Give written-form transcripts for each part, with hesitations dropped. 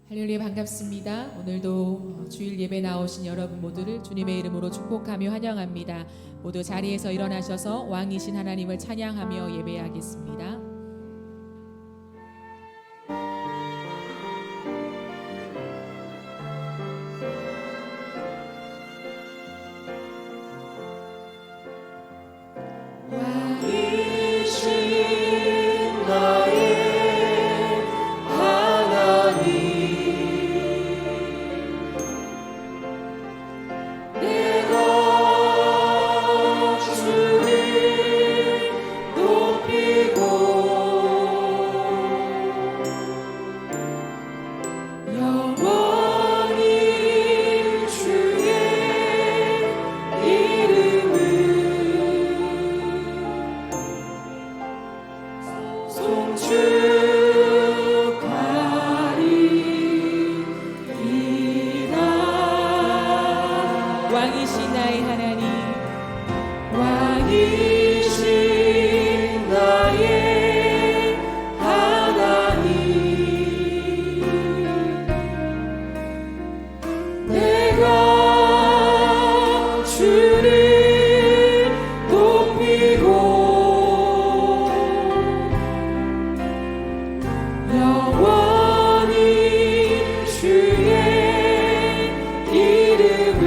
할렐루야, 반갑습니다. 오늘도 주일 예배 나오신 여러분 모두를 주님의 이름으로 축복하며 환영합니다. 모두 자리에서 일어나셔서 왕이신 하나님을 찬양하며 예배하겠습니다. 왕이신 나의 하나님, 왕이신 나의 하나님, 내가 주를 높이고 영원히 주의 이름을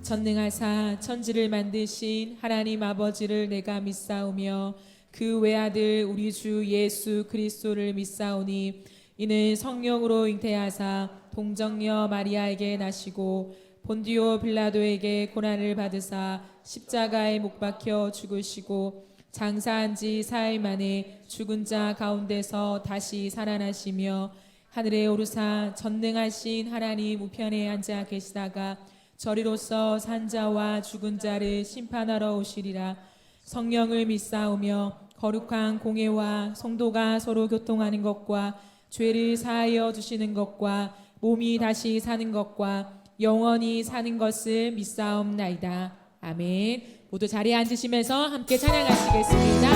전능하사 천지를 만드신 하나님 아버지를 내가 믿사오며 그 외아들 우리 주 예수 그리스도를 믿사오니 이는 성령으로 잉태하사 동정녀 마리아에게 나시고 본디오 빌라도에게 고난을 받으사 십자가에 못 박혀 죽으시고 장사한 지 사흘 만에 죽은 자 가운데서 다시 살아나시며 하늘에 오르사 전능하신 하나님 우편에 앉아 계시다가 저리로서 산자와 죽은 자를 심판하러 오시리라. 성령을 믿사오며 거룩한 공회와 성도가 서로 교통하는 것과 죄를 사하여 주시는 것과 몸이 다시 사는 것과 영원히 사는 것을 믿사옵나이다. 아멘. 모두 자리에 앉으시면서 함께 찬양하시겠습니다.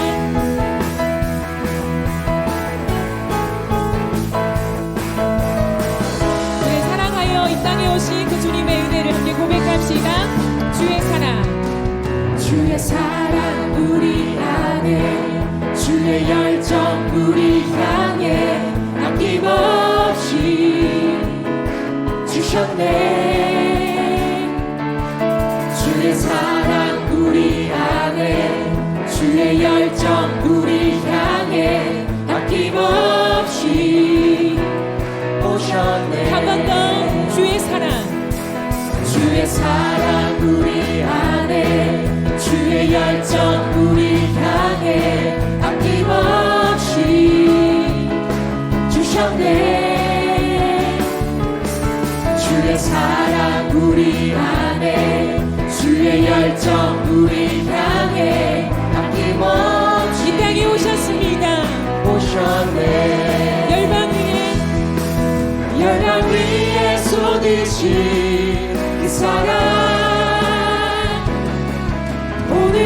오신 그 주님의 은혜를 함께 고백합시다. 주의 사랑 우리 안에, 주의 열정 우리 향해 아낌없이 주셨네. 주의 사랑 우리 안에, 주의 열정 우리 향해 아낌없이 오셨네. 한 번 더. 주의 사랑 우리 안에, 주의 열정 우리 향해 아낌없이 주셨네. 주의 사랑 우리 안에, 주의 열정 우리 향해 아낌없이 이 땅에 오셨습니다. 오셨네. 열방 위에 쏟으신 그 사랑, 오늘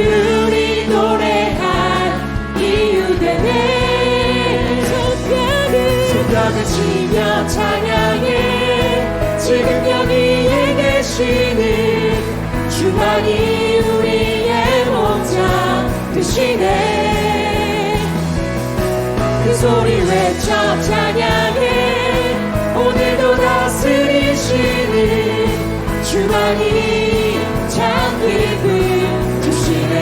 우리 노래한 이유 되네. 손뼉을 치며 찬양해. 지금 여기에 계시는 주만이 우리의 목자 되시네. 그 소리 외쳐 찬양해. 오늘도 다스리시는 주만이 참 기쁨 주시네.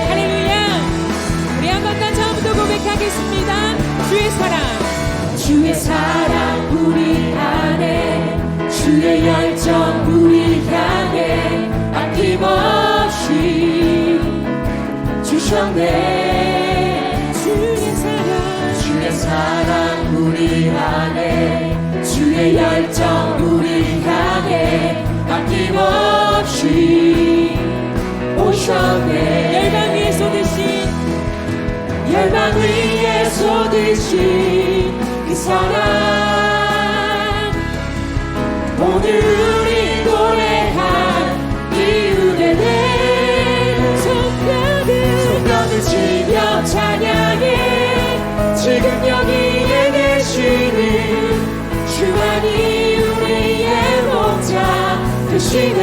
할렐루야. 우리 한 번 더 처음부터 고백하겠습니다. 주의 사랑 우리 안에, 주의 열정 우리 향해 아낌없이 주셨네. 주의 사랑 우리 안에, 주의 열정 우리 향해 아낌없이 오셨네. 열방 위에 쏟으신, 열방 위에 십자가에 쏟으신 그 사랑, 오늘 우리 노래한 이유에 내 손뼉을 치며 찬양해. 지금 여기에 계시는 주만이 우리의 목자 되시네.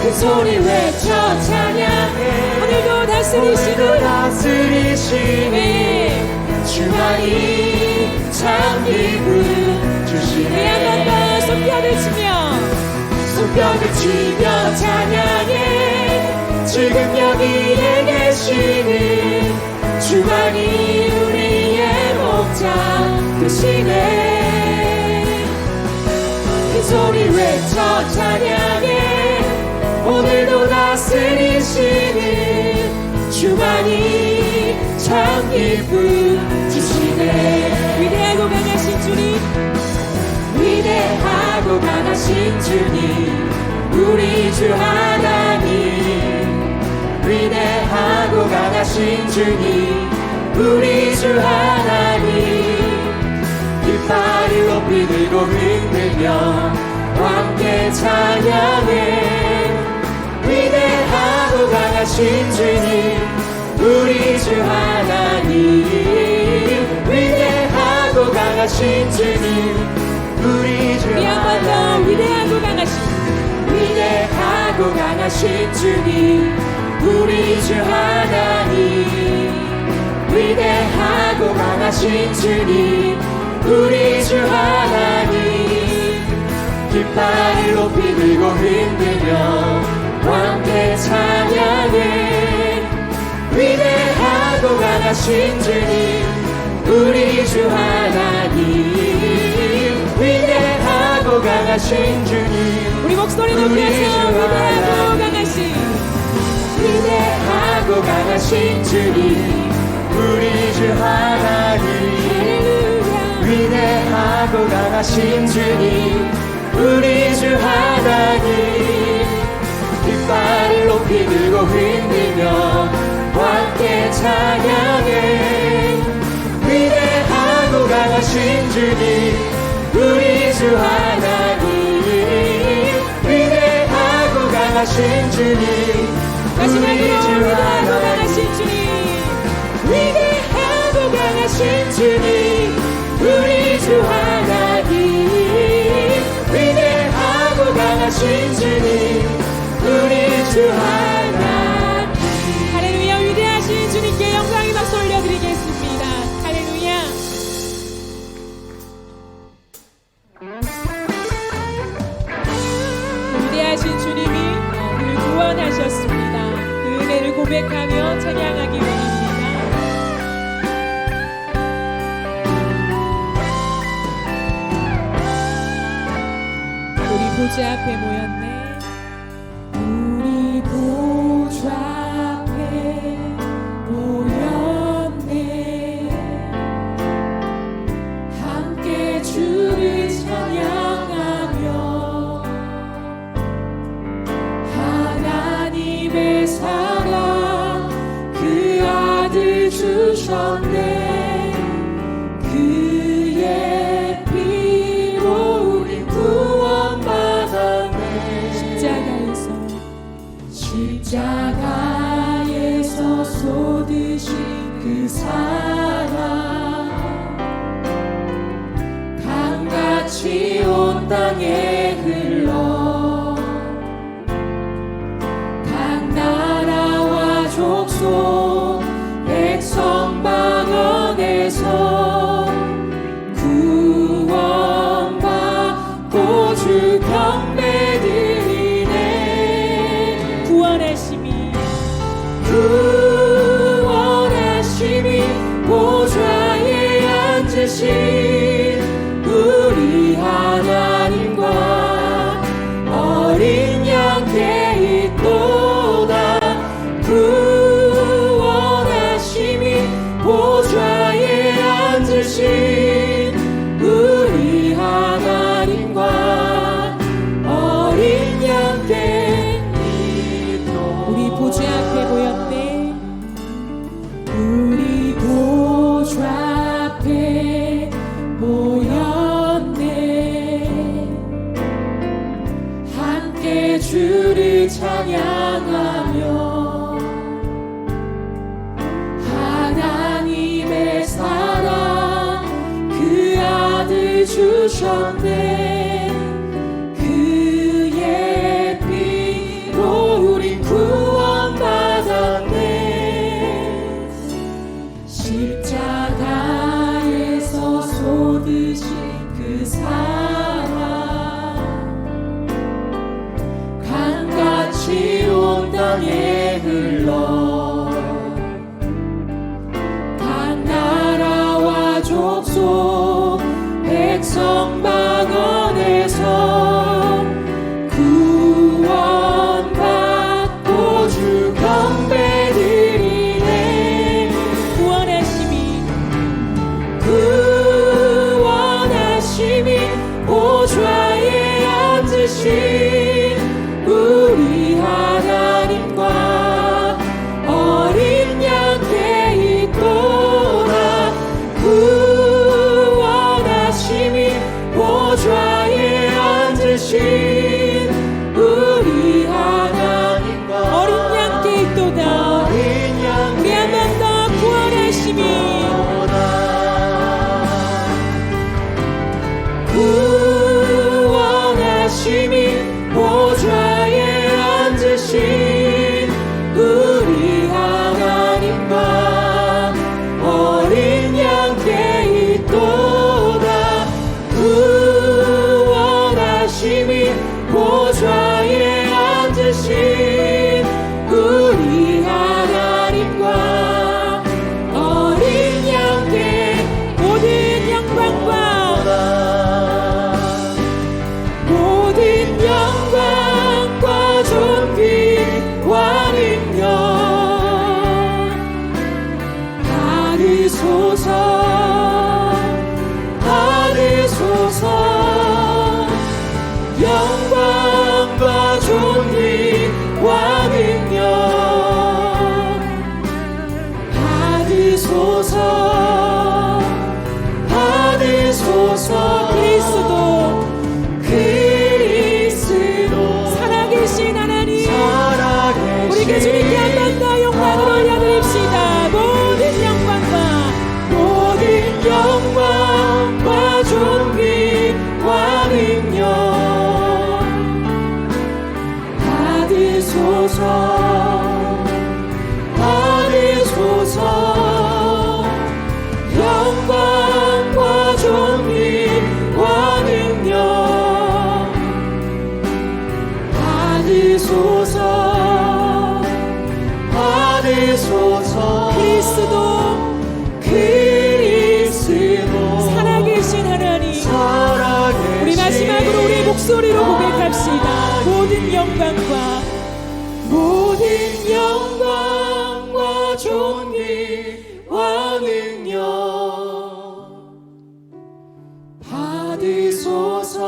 그 소리 외쳐 찬양해. 오늘도 다스리시는 주만이 참 기쁨 주시네. 한번 더 손뼉을 치며 찬양해. 지금 여기에 계시는 주만이 우리의 목자 되시네. 그 소리 외쳐 찬양해. 오늘도 다스리시는 주만이 참 기쁨 주시네. 위대하고 강하신 주님, 위대하고 강하신 주님, 우리 주 하나님. 위대하고 강하신 주님, 우리 주 하나님. 깃발을 높이 들고 흔들며 함께 찬양해. 위대하고 강하신 주님, 우리 주 하나님. 위대하고 강하신 주님, 우리 주 하나님. 위대하고 강하신 주님, 우리 주 하나님. 위대하고 강하신 주님, 우리 주 하나님. 깃발을 높이 들고 흔들며 함께 찬양해. 위대하고 강하신 주님, 우리 주 하나님. 위대하고 강하신 주님, 우리 목소리 높여서 위대하고 강하신 주님, 우리 주 하나님. 위대하고 강하신 주님, 우리 주 하나님. 깃발을 높이 들고 흔들며 함께 찬양해. 위대하고 강하신 주님, 우리 주 하나님. 위대하고 강하신 주님, 우리 주 하나님. 위대하고 강하신 주님, 우리 주 하나님. 위대하고 강하신 주님, 우리 주 하나님. 할렐루야. 위대하신 주님께 영광의 박수 올려드리겠습니다. 할렐루야. 위대하신 주님이 우리를 구원하셨습니다. 그 은혜를 고백하며 찬양하기 원합니다. 우리 보좌 앞에 모였네. 우리 보좌 앞에 모였네. 함께 주를 찬양하며 하나님의 사랑 그 아들 주셨네. 그의 피로 우리 구원받았네. 십자가에서 쏟으신 그 사랑 강같이 온 땅에 흘러 각 나라와 족속 백성 방언에서 구원받고 주 경배드리네. 구원하심이 보좌에 앉으신 우리 하나님과 주셨네. 그의 피로 우린 구원받았네. 십자가에서 쏟으신 그 사랑 강같이 온 땅에 흘러 각 나라와 족속 백성 방언에서 구원받고 주 경배드리네. 구원하심이 보좌에 앉으신 우리 하나님과 어린 양께 있도다. 구원하심이 보좌에 앉으신 우리 하나님과 어린 양께 있도다. 우리 한 번 더 구원하심이 보좌에 앉으신 우리 하나님과 어린 양께 있도다. 구원하심이 보좌에 앉으신 우리 하나님과 어린 양께 모든 영광과 존귀와 능력 받으소서. 영광과 존귀와 능력 받으소서. 그리스도 살아계신 하나님, 우리 주님께 한 번 더 영광을 올려드립시다. 모든 영광과 존귀와 능력 받으소서. 영광과 존귀와 능력 받으소서. 그리스도 살아계신 하나님, 우리 마지막으로 우리 목소리로 고백합시다. 모든 영광과 존귀와 능력 받으소서.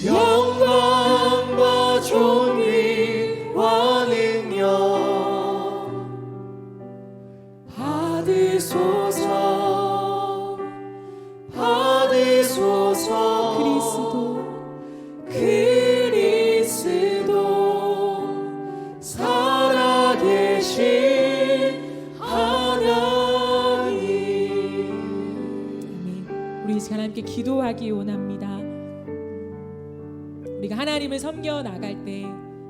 영광과 존귀와 능력 받으소서. 그리스도 살아계신 하나님. 우리 하나님께 기도하기 원합니다. 우리가 하나님을 섬겨 나갈 때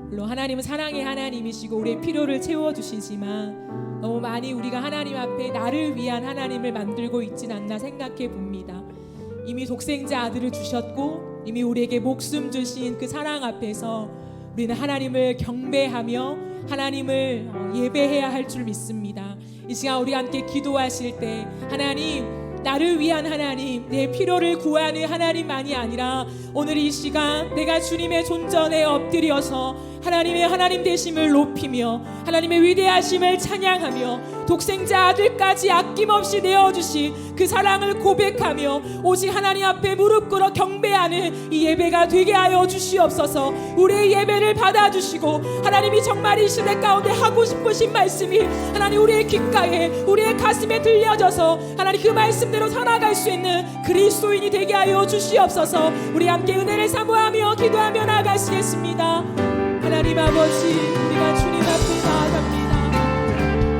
물론 하나님은 사랑의 하나님이시고 우리의 필요를 채워주시지만 너무 많이 우리가 하나님 앞에 나를 위한 하나님을 만들고 있진 않나 생각해 봅니다. 이미 독생자 아들을 주셨고 이미 우리에게 목숨 주신 그 사랑 앞에서 우리는 하나님을 경배하며 하나님을 예배해야 할 줄 믿습니다. 이 시간 우리 함께 기도하실 때 하나님, 나를 위한 하나님, 내 필요를 구하는 하나님만이 아니라 오늘 이 시간 내가 주님의 존전에 엎드려서 하나님의 하나님 되심을 높이며 하나님의 위대하심을 찬양하며 독생자 아들까지 아낌없이 내어주신 그 사랑을 고백하며 오직 하나님 앞에 무릎 꿇어 경배하는 이 예배가 되게 하여 주시옵소서. 우리의 예배를 받아주시고 하나님이 정말 이 시대 가운데 하고 싶으신 말씀이 하나님 우리의 귓가에 우리의 가슴에 들려져서 하나님 그 말씀대로 살아갈 수 있는 그리스도인이 되게 하여 주시옵소서. 우리 함께 은혜를 사모하며 기도하며 나가시겠습니다. 하나님 아버지, 우리가 주님 앞에 나아갑니다.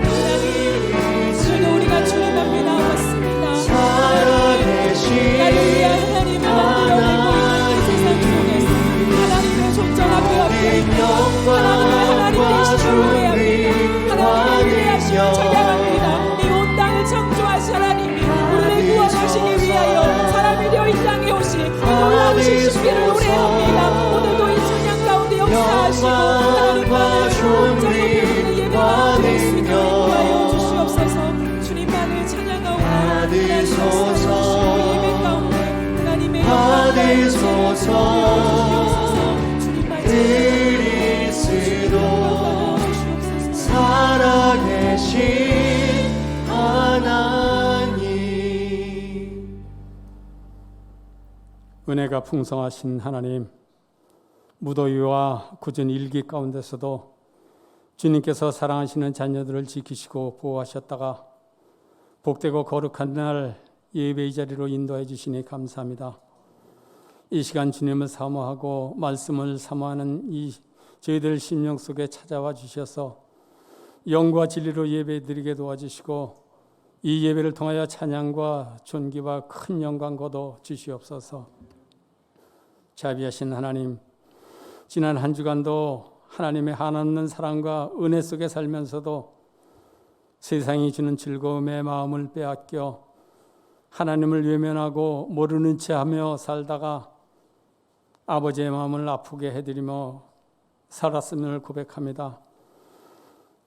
하나님, 존전하고 옆에 있는 하나님 되시는 노래합니다. 하나님 위대하심을 찬양합니다. 이 온 땅을 창조하신 하나님이 우리를 구원하시기 위하여 사람이 되어 이 땅에 오신 이 놀라우신 신비를 노래합니다. 오늘도 이 찬양 가운데 역사하시고 하나님만을 온전히 높이는 예배가 될 수 있게 하여 주시옵소서. 주님만을 찬양하오니 하나님 역사하시고 예배 가운데 하나님의 그리스도 살아계신 하나님. 은혜가 풍성하신 하나님, 무더위와 굳은 일기 가운데서도 주님께서 사랑하시는 자녀들을 지키시고 보호하셨다가 복되고 거룩한 날 예배의 자리로 인도해 주시니 감사합니다. 이 시간 주님을 사모하고 말씀을 사모하는 이 저희들 심령 속에 찾아와 주셔서 영과 진리로 예배드리게 도와주시고 이 예배를 통하여 찬양과 존귀와 큰 영광 거둬 주시옵소서. 자비하신 하나님, 지난 한 주간도 하나님의 한없는 사랑과 은혜 속에 살면서도 세상이 주는 즐거움에 마음을 빼앗겨 하나님을 외면하고 모르는 채 하며 살다가 아버지의 마음을 아프게 해드리며 살았음을 고백합니다.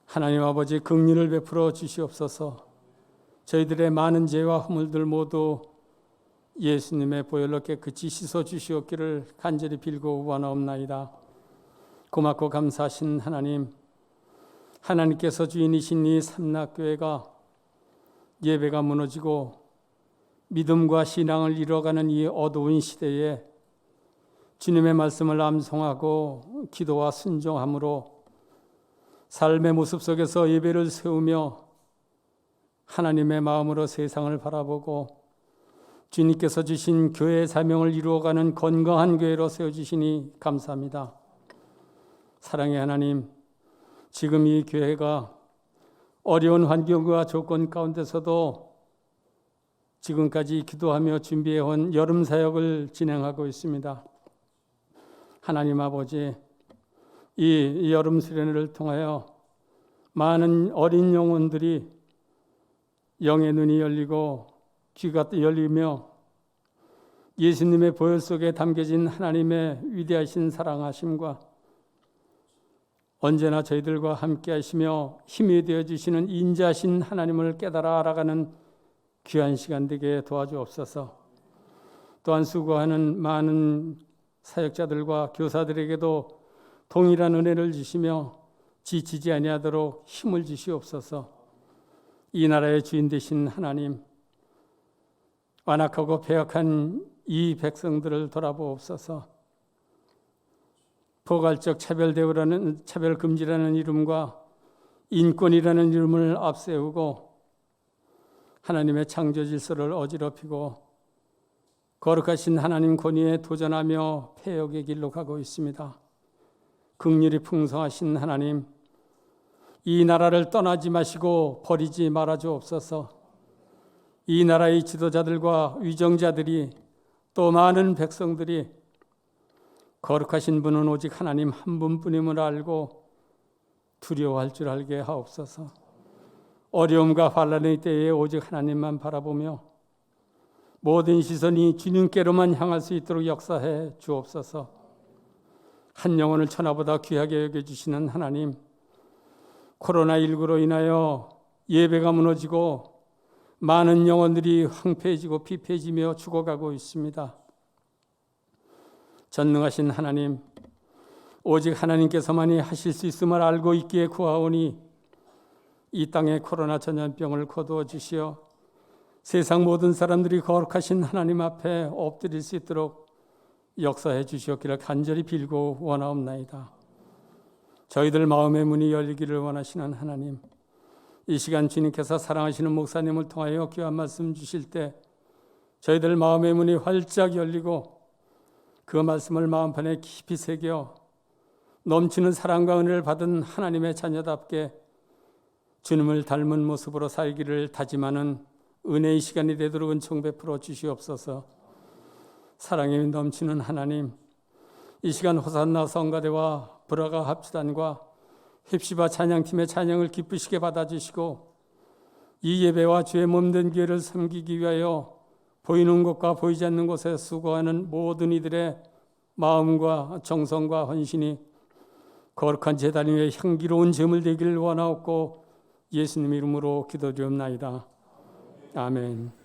하나님 아버지, 긍휼을 베풀어 주시옵소서. 저희들의 많은 죄와 허물들 모두 예수님의 보혈로 깨끗이 씻어 주시옵기를 간절히 빌고 원하옵나이다. 고맙고 감사하신 하나님, 하나님께서 주인이신 이 삼락교회가 예배가 무너지고 믿음과 신앙을 잃어가는 이 어두운 시대에 주님의 말씀을 암송하고 기도와 순종함으로 삶의 모습 속에서 예배를 세우며 하나님의 마음으로 세상을 바라보고 주님께서 주신 교회의 사명을 이루어가는 건강한 교회로 세워주시니 감사합니다. 사랑의 하나님, 지금 이 교회가 어려운 환경과 조건 가운데서도 지금까지 기도하며 준비해온 여름 사역을 진행하고 있습니다. 하나님 아버지, 이 여름 수련회를 통하여 많은 어린 영혼들이 영의 눈이 열리고 귀가 열리며 예수님의 보혈 속에 담겨진 하나님의 위대하신 사랑하심과 언제나 저희들과 함께 하시며 힘이 되어주시는 인자하신 하나님을 깨달아 알아가는 귀한 시간 되게 도와주옵소서. 또한 수고하는 많은 사역자들과 교사들에게도 동일한 은혜를 주시며 지치지 아니하도록 힘을 주시옵소서. 이 나라의 주인 되신 하나님, 완악하고 패역한 이 백성들을 돌아보옵소서. 포괄적 차별 금지라는 이름과 인권이라는 이름을 앞세우고 하나님의 창조 질서를 어지럽히고 거룩하신 하나님 권위에 도전하며 패역의 길로 가고 있습니다. 긍휼이 풍성하신 하나님, 이 나라를 떠나지 마시고 버리지 말아 주옵소서. 이 나라의 지도자들과 위정자들이 또 많은 백성들이 거룩하신 분은 오직 하나님 한 분뿐임을 알고 두려워할 줄 알게 하옵소서. 어려움과 환난의 때에 오직 하나님만 바라보며 모든 시선이 주님께로만 향할 수 있도록 역사해 주옵소서. 한 영혼을 천하보다 귀하게 여겨주시는 하나님, 코로나19로 인하여 예배가 무너지고 많은 영혼들이 황폐해지고 피폐해지며 죽어가고 있습니다. 전능하신 하나님, 오직 하나님께서만이 하실 수 있음을 알고 있기에 구하오니 이 땅에 코로나 전염병을 거두어 주시어 세상 모든 사람들이 거룩하신 하나님 앞에 엎드릴 수 있도록 역사해 주시옵기를 간절히 빌고 원하옵나이다. 저희들 마음의 문이 열리기를 원하시는 하나님, 이 시간 주님께서 사랑하시는 목사님을 통하여 귀한 말씀 주실 때 저희들 마음의 문이 활짝 열리고 그 말씀을 마음판에 깊이 새겨 넘치는 사랑과 은혜를 받은 하나님의 자녀답게 주님을 닮은 모습으로 살기를 다짐하는 은혜의 시간이 되도록 은총 베풀어 주시옵소서. 사랑에 넘치는 하나님, 이 시간 호산나 성가대와 브라가 합주단과 헵시바 찬양팀의 찬양을 기쁘시게 받아주시고 이 예배와 주의 몸된 교회를 섬기기 위하여 보이는 곳과 보이지 않는 곳에 수고하는 모든 이들의 마음과 정성과 헌신이 거룩한 제단 위에 향기로운 제물 되기를 원하옵고 예수님 이름으로 기도드리옵나이다. 아멘.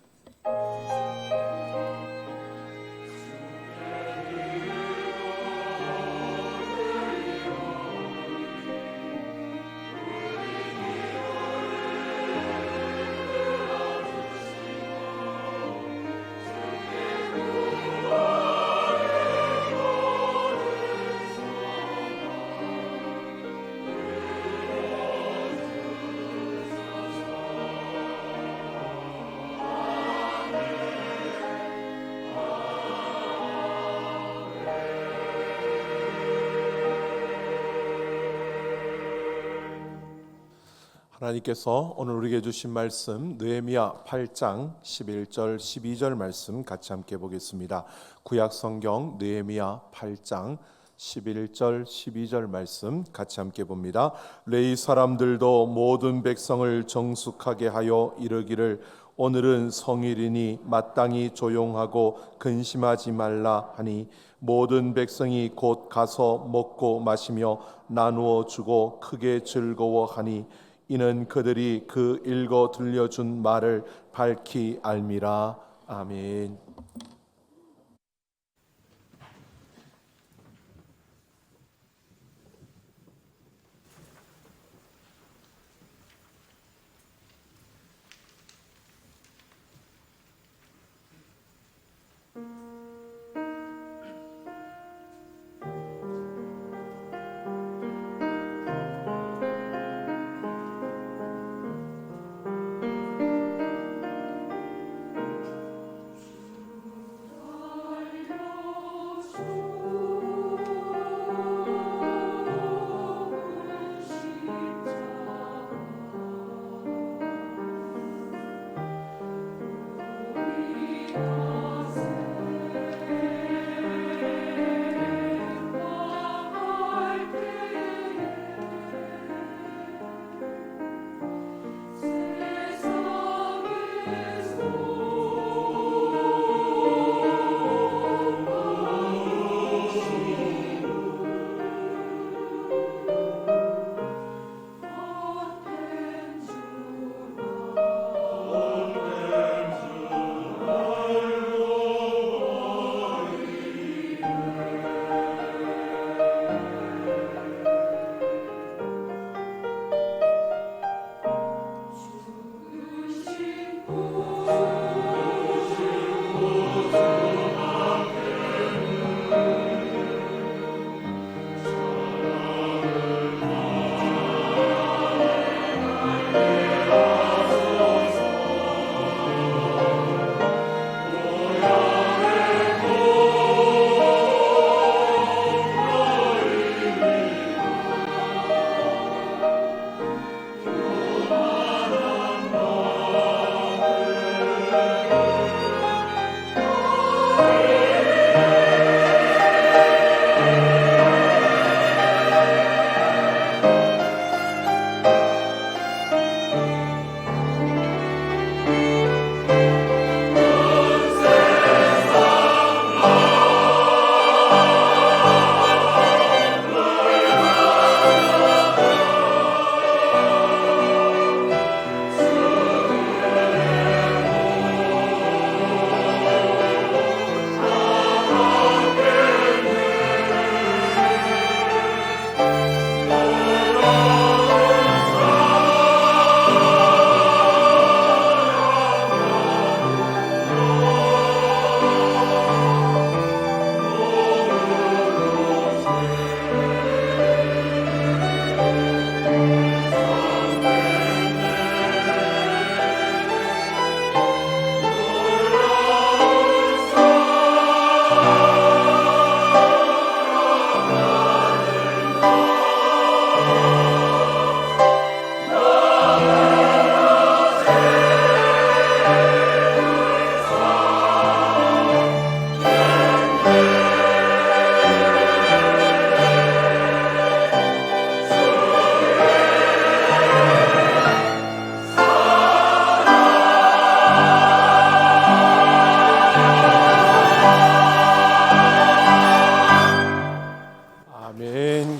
하나님께서 오늘 우리에게 주신 말씀 느헤미야 8장 11절 12절 말씀 같이 함께 보겠습니다. 구약 성경 느헤미야 8장 11절 12절 말씀 같이 함께 봅니다. 레위 사람들도 모든 백성을 정숙하게 하여 이르기를 오늘은 성일이니 마땅히 조용하고 근심하지 말라 하니 모든 백성이 곧 가서 먹고 마시며 나누어 주고 크게 즐거워하니 이는 그들이 그 읽어 들려준 말을 밝히 알미라. 아멘.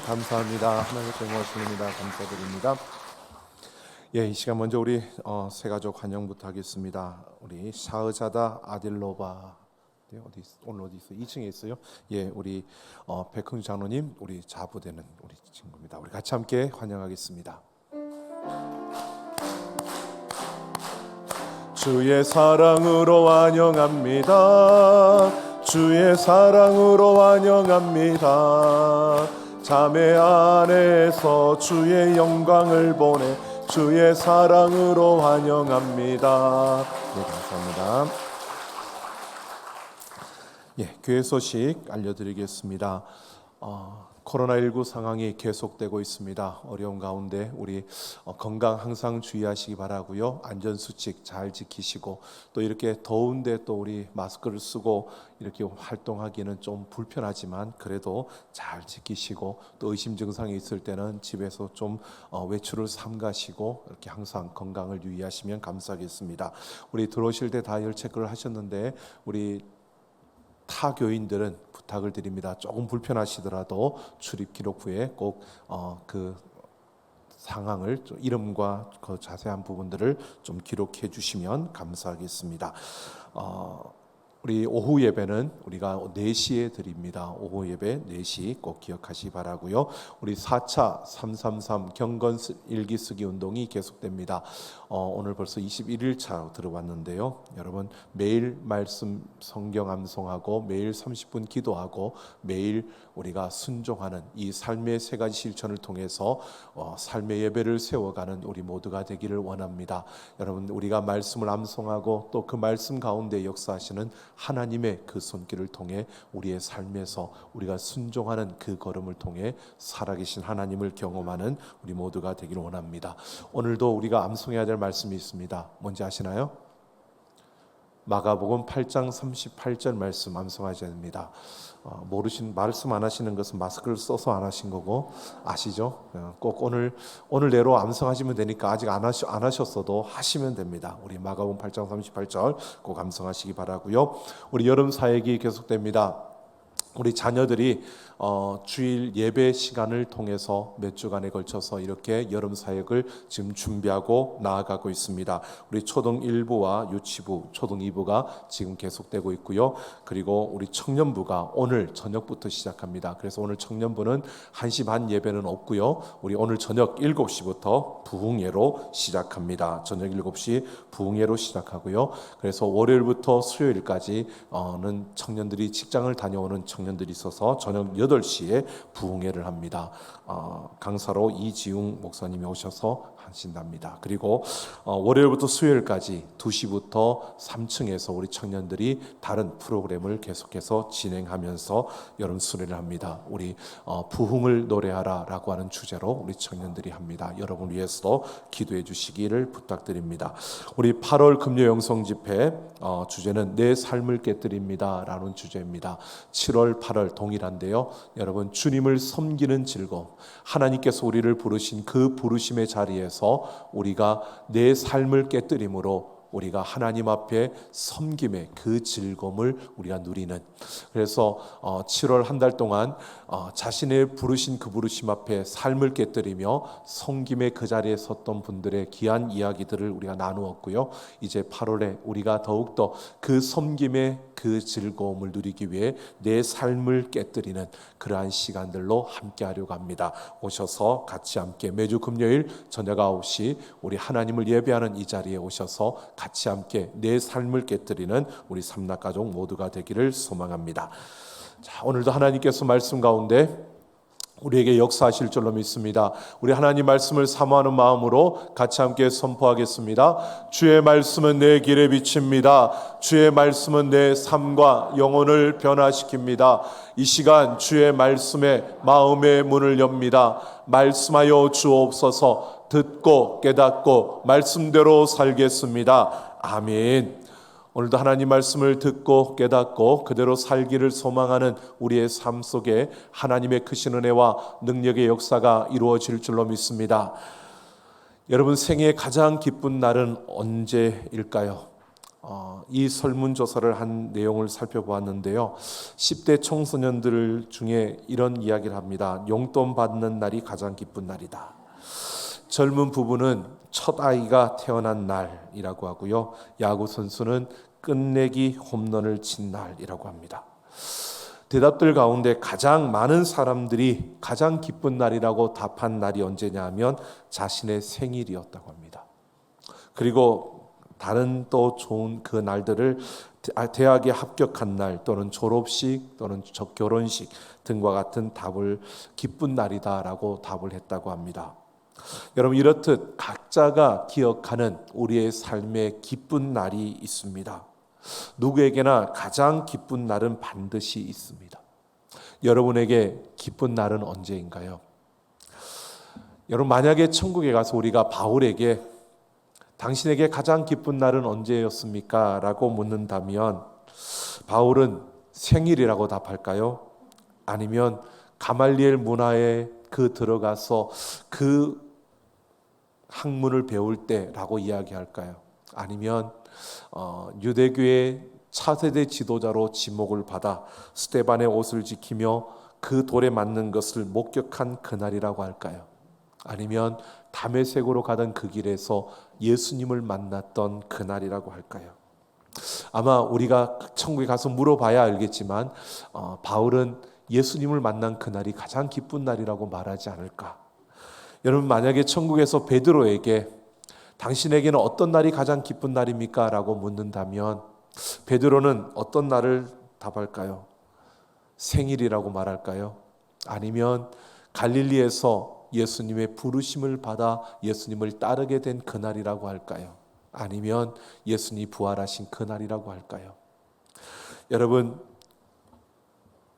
감사합니다. 하나님 고맙습니다. 감사드립니다. 예, 이 시간 먼저 우리 새 가족 환영부터 하겠습니다. 우리 샤흐자다 아딜로바 오늘 어디 있어요? 2층에 있어요. 예, 우리 백흥 장로님, 우리 자부되는 우리 친구입니다. 우리 같이 함께 환영하겠습니다. 주의 사랑으로 환영합니다. 주의 사랑으로 환영합니다. 자매 안에서 주의 영광을 보내 주의 사랑으로 환영합니다. 네, 감사합니다. 예, 교회 소식 알려드리겠습니다. 코로나19 상황이 계속되고 있습니다. 어려운 가운데 우리 건강 항상 주의하시기 바라고요. 안전수칙 잘 지키시고 또 이렇게 더운데 또 우리 마스크를 쓰고 이렇게 활동하기는 좀 불편하지만 그래도 잘 지키시고 또 의심 증상이 있을 때는 집에서 좀 외출을 삼가시고 이렇게 항상 건강을 유의하시면 감사하겠습니다. 우리 들어오실 때 다이얼 체크를 하셨는데 우리 타 교인들은 부탁을 드립니다. 조금 불편하시더라도 출입 기록 후에 꼭 그 상황을 이름과 그 자세한 부분들을 좀 기록해 주시면 감사하겠습니다. 우리 오후 예배는 우리가 4시에 드립니다. 오후 예배 4시 꼭 기억하시기 바라고요. 우리 4차 333 경건 일기 쓰기 운동이 계속됩니다. 오늘 벌써 21일차 들어왔는데요. 여러분 매일 말씀 성경 암송하고 매일 30분 기도하고 매일 우리가 순종하는 이 삶의 3가지 실천을 통해서 삶의 예배를 세워가는 우리 모두가 되기를 원합니다. 여러분 우리가 말씀을 암송하고 또 그 말씀 가운데 역사하시는 하나님의 그 손길을 통해 우리의 삶에서 우리가 순종하는 그 걸음을 통해 살아계신 하나님을 경험하는 우리 모두가 되기를 원합니다. 오늘도 우리가 암송해야 될 말씀이 있습니다. 뭔지 아시나요? 마가복음 8장 38절 말씀 암송하셔야 됩니다. 말씀 안 하시는 것은 마스크를 써서 안 하신 거고 아시죠? 꼭 오늘 내로 암송하시면 되니까 아직 안 하셨어도 하시면 됩니다. 우리 마가복음 8장 38절 꼭 암송하시기 바라고요. 우리 여름 사역이 계속됩니다. 우리 자녀들이 주일 예배 시간을 통해서 몇 주간에 걸쳐서 이렇게 여름 사역을 지금 준비하고 나아가고 있습니다. 우리 초등 1부와 유치부, 초등 2부가 지금 계속되고 있고요. 그리고 우리 청년부가 오늘 저녁부터 시작합니다. 그래서 오늘 청년부는 1시 반 예배는 없고요. 우리 오늘 저녁 7시부터 부흥예로 시작합니다. 저녁 7시 부흥예로 시작하고요. 그래서 월요일부터 수요일까지는 청년들이 직장을 다녀오는 청년들이 있어서 저녁 8시에 부흥회를 합니다. 강사로 이지웅 목사님이 오셔서 하신답니다. 그리고 월요일부터 수요일까지 2시부터 3층에서 우리 청년들이 다른 프로그램을 계속해서 진행하면서 여름 수련을 합니다. 우리 부흥을 노래하라라고 하는 주제로 우리 청년들이 합니다. 여러분 위해서도 기도해 주시기를 부탁드립니다. 우리 8월 금요 영성 집회 주제는 내 삶을 깨뜨립니다 라는 주제입니다. 7월 8월 동일한데요. 여러분 주님을 섬기는 즐거움, 하나님께서 우리를 부르신 그 부르심의 자리에서 우리가 내 삶을 깨뜨림으로 우리가 하나님 앞에 섬김의 그 즐거움을 우리가 누리는, 그래서 7월 한 달 동안 자신의 부르신 그 부르심 앞에 삶을 깨뜨리며 섬김의 그 자리에 섰던 분들의 귀한 이야기들을 우리가 나누었고요. 이제 8월에 우리가 더욱더 그 섬김의 그 즐거움을 누리기 위해 내 삶을 깨뜨리는 그러한 시간들로 함께 하려고 합니다. 오셔서 같이 함께 매주 금요일 저녁 9시 우리 하나님을 예배하는 이 자리에 오셔서 같이 함께 내 삶을 깨뜨리는 우리 삼락가족 모두가 되기를 소망합니다. 자, 오늘도 하나님께서 말씀 가운데 우리에게 역사하실 줄로 믿습니다. 우리 하나님 말씀을 사모하는 마음으로 같이 함께 선포하겠습니다. 주의 말씀은 내 길에 비칩니다. 주의 말씀은 내 삶과 영혼을 변화시킵니다. 이 시간 주의 말씀에 마음의 문을 엽니다. 말씀하여 주옵소서. 듣고 깨닫고 말씀대로 살겠습니다. 아멘. 오늘도 하나님 말씀을 듣고 깨닫고 그대로 살기를 소망하는 우리의 삶 속에 하나님의 크신 은혜와 능력의 역사가 이루어질 줄로 믿습니다. 여러분 생애의 가장 기쁜 날은 언제일까요? 이 설문조사를 한 내용을 살펴보았는데요. 10대 청소년들 중에 이런 이야기를 합니다. 용돈 받는 날이 가장 기쁜 날이다. 젊은 부부는 첫 아이가 태어난 날이라고 하고요. 야구 선수는 끝내기 홈런을 친 날이라고 합니다. 대답들 가운데 가장 많은 사람들이 가장 기쁜 날이라고 답한 날이 언제냐 하면 자신의 생일이었다고 합니다. 그리고 다른 또 좋은 그 날들을 대학에 합격한 날 또는 졸업식 또는 결혼식 등과 같은 답을 기쁜 날이다라고 답을 했다고 합니다. 여러분, 이렇듯 각자가 기억하는 우리의 삶의 기쁜 날이 있습니다. 누구에게나 가장 기쁜 날은 반드시 있습니다. 여러분에게 기쁜 날은 언제인가요? 여러분, 만약에 천국에 가서 우리가 바울에게 당신에게 가장 기쁜 날은 언제였습니까? 라고 묻는다면 바울은 생일이라고 답할까요? 아니면 가말리엘 문화에 들어가서 그 학문을 배울 때라고 이야기할까요? 아니면 유대교의 차세대 지도자로 지목을 받아 스데반의 옷을 지키며 그 돌에 맞는 것을 목격한 그날이라고 할까요? 아니면 다메섹으로 가던 그 길에서 예수님을 만났던 그날이라고 할까요? 아마 우리가 천국에 가서 물어봐야 알겠지만 바울은 예수님을 만난 그날이 가장 기쁜 날이라고 말하지 않을까? 여러분, 만약에 천국에서 베드로에게 당신에게는 어떤 날이 가장 기쁜 날입니까? 라고 묻는다면 베드로는 어떤 날을 답할까요? 생일이라고 말할까요? 아니면 갈릴리에서 예수님의 부르심을 받아 예수님을 따르게 된 그날이라고 할까요? 아니면 예수님이 부활하신 그날이라고 할까요? 여러분,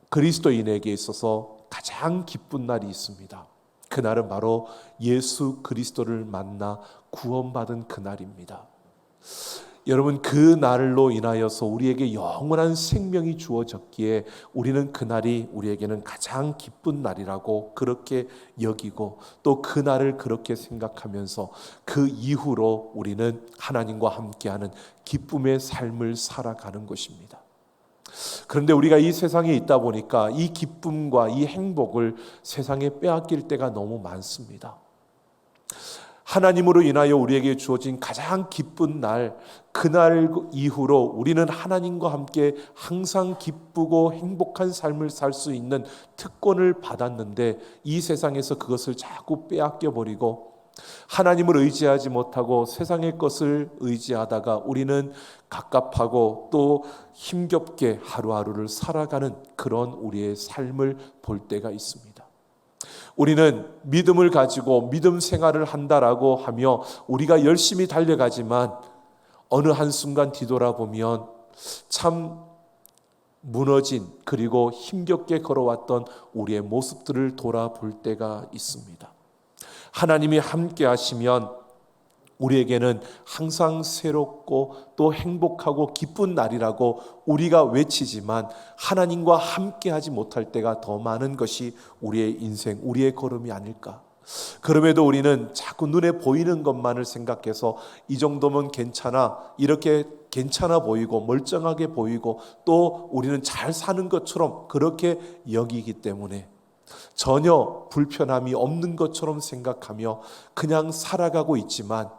그리스도인에게 있어서 가장 기쁜 날이 있습니다. 그날은 바로 예수 그리스도를 만나 구원받은 그날입니다. 여러분, 그 날로 인하여서 우리에게 영원한 생명이 주어졌기에 우리는 그날이 우리에게는 가장 기쁜 날이라고 그렇게 여기고 또 그날을 그렇게 생각하면서 그 이후로 우리는 하나님과 함께하는 기쁨의 삶을 살아가는 것입니다. 그런데 우리가 이 세상에 있다 보니까 이 기쁨과 이 행복을 세상에 빼앗길 때가 너무 많습니다. 하나님으로 인하여 우리에게 주어진 가장 기쁜 날, 그날 이후로 우리는 하나님과 함께 항상 기쁘고 행복한 삶을 살 수 있는 특권을 받았는데 이 세상에서 그것을 자꾸 빼앗겨 버리고 하나님을 의지하지 못하고 세상의 것을 의지하다가 우리는 갑갑하고 또 힘겹게 하루하루를 살아가는 그런 우리의 삶을 볼 때가 있습니다. 우리는 믿음을 가지고 믿음 생활을 한다라고 하며 우리가 열심히 달려가지만 어느 한순간 뒤돌아보면 참 무너진 그리고 힘겹게 걸어왔던 우리의 모습들을 돌아볼 때가 있습니다. 하나님이 함께 하시면 우리에게는 항상 새롭고 또 행복하고 기쁜 날이라고 우리가 외치지만 하나님과 함께 하지 못할 때가 더 많은 것이 우리의 인생, 우리의 걸음이 아닐까. 그럼에도 우리는 자꾸 눈에 보이는 것만을 생각해서 이 정도면 괜찮아, 이렇게 괜찮아 보이고 멀쩡하게 보이고 또 우리는 잘 사는 것처럼 그렇게 여기기 때문에 전혀 불편함이 없는 것처럼 생각하며 그냥 살아가고 있지만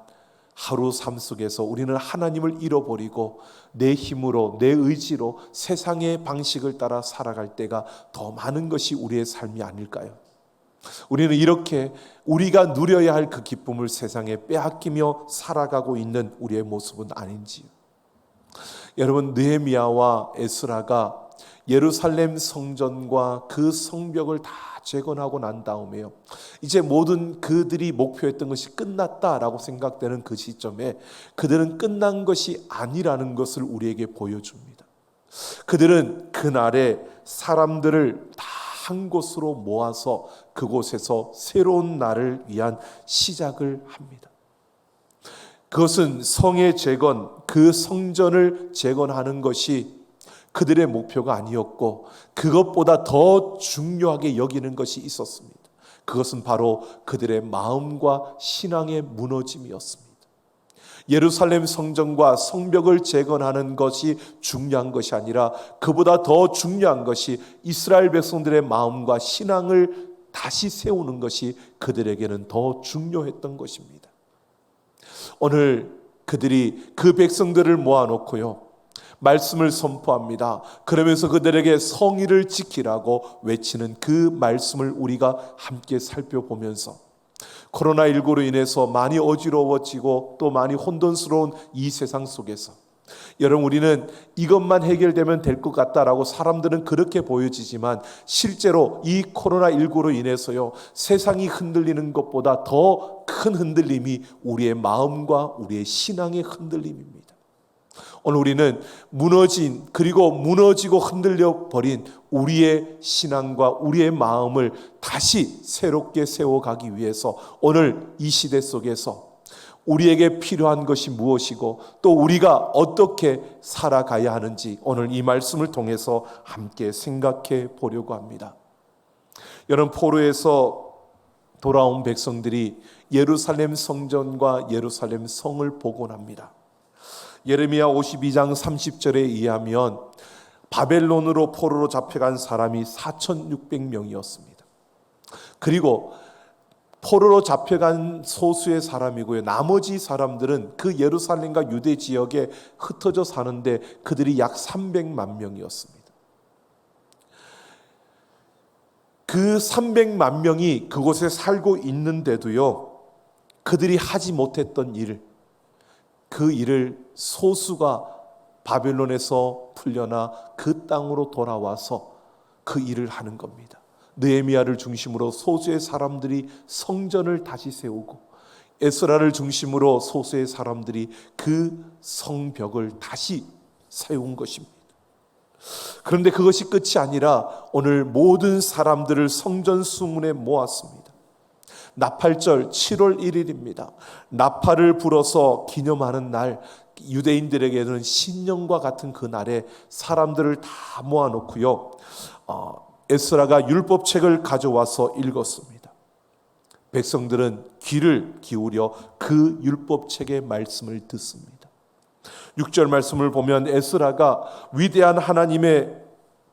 하루 삶 속에서 우리는 하나님을 잃어버리고 내 힘으로 내 의지로 세상의 방식을 따라 살아갈 때가 더 많은 것이 우리의 삶이 아닐까요? 우리는 이렇게 우리가 누려야 할 그 기쁨을 세상에 빼앗기며 살아가고 있는 우리의 모습은 아닌지요? 여러분, 느헤미야와 에스라가 예루살렘 성전과 그 성벽을 다 재건하고 난 다음에요, 이제 모든 그들이 목표했던 것이 끝났다라고 생각되는 그 시점에 그들은 끝난 것이 아니라는 것을 우리에게 보여줍니다. 그들은 그날에 사람들을 다 한 곳으로 모아서 그곳에서 새로운 날을 위한 시작을 합니다. 그것은 성의 재건, 그 성전을 재건하는 것이 그들의 목표가 아니었고 그것보다 더 중요하게 여기는 것이 있었습니다. 그것은 바로 그들의 마음과 신앙의 무너짐이었습니다. 예루살렘 성전과 성벽을 재건하는 것이 중요한 것이 아니라 그보다 더 중요한 것이 이스라엘 백성들의 마음과 신앙을 다시 세우는 것이 그들에게는 더 중요했던 것입니다. 오늘 그들이 그 백성들을 모아놓고요, 말씀을 선포합니다. 그러면서 그들에게 성의를 지키라고 외치는 그 말씀을 우리가 함께 살펴보면서 코로나19로 인해서 많이 어지러워지고 또 많이 혼돈스러운 이 세상 속에서 여러분, 우리는 이것만 해결되면 될 것 같다라고 사람들은 그렇게 보여지지만 실제로 이 코로나19로 인해서요, 세상이 흔들리는 것보다 더 큰 흔들림이 우리의 마음과 우리의 신앙의 흔들림입니다. 오늘 우리는 무너진, 그리고 무너지고 흔들려 버린 우리의 신앙과 우리의 마음을 다시 새롭게 세워가기 위해서 오늘 이 시대 속에서 우리에게 필요한 것이 무엇이고 또 우리가 어떻게 살아가야 하는지 오늘 이 말씀을 통해서 함께 생각해 보려고 합니다. 여러분, 포로에서 돌아온 백성들이 예루살렘 성전과 예루살렘 성을 복원합니다. 예레미야 52장 30절에 의하면 바벨론으로 포로로 잡혀간 사람이 4,600명이었습니다. 그리고 포로로 잡혀간 소수의 사람이고요, 나머지 사람들은 그 예루살렘과 유대 지역에 흩어져 사는데 그들이 약 300만 명이었습니다. 그 300만 명이 그곳에 살고 있는데도요, 그들이 하지 못했던 일, 그 일을 소수가 바벨론에서 풀려나 그 땅으로 돌아와서 그 일을 하는 겁니다. 느헤미야를 중심으로 소수의 사람들이 성전을 다시 세우고 에스라를 중심으로 소수의 사람들이 그 성벽을 다시 세운 것입니다. 그런데 그것이 끝이 아니라 오늘 모든 사람들을 성전 수문에 모았습니다. 나팔절 7월 1일입니다. 나팔을 불어서 기념하는 날, 유대인들에게는 신년과 같은 그 날에 사람들을 다 모아놓고요, 에스라가 율법책을 가져와서 읽었습니다. 백성들은 귀를 기울여 그 율법책의 말씀을 듣습니다. 6절 말씀을 보면 에스라가 위대한 하나님의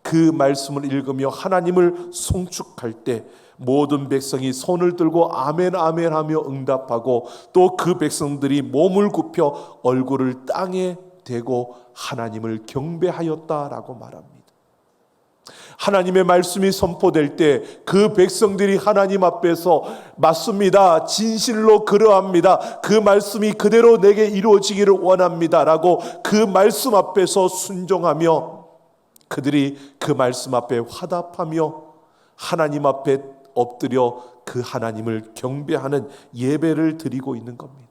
그 말씀을 읽으며 하나님을 송축할 때 모든 백성이 손을 들고 아멘 아멘 하며 응답하고 또 그 백성들이 몸을 굽혀 얼굴을 땅에 대고 하나님을 경배하였다라고 말합니다. 하나님의 말씀이 선포될 때 그 백성들이 하나님 앞에서 맞습니다, 진실로 그러합니다, 그 말씀이 그대로 내게 이루어지기를 원합니다 라고 그 말씀 앞에서 순종하며 그들이 그 말씀 앞에 화답하며 하나님 앞에 엎드려 그 하나님을 경배하는 예배를 드리고 있는 겁니다.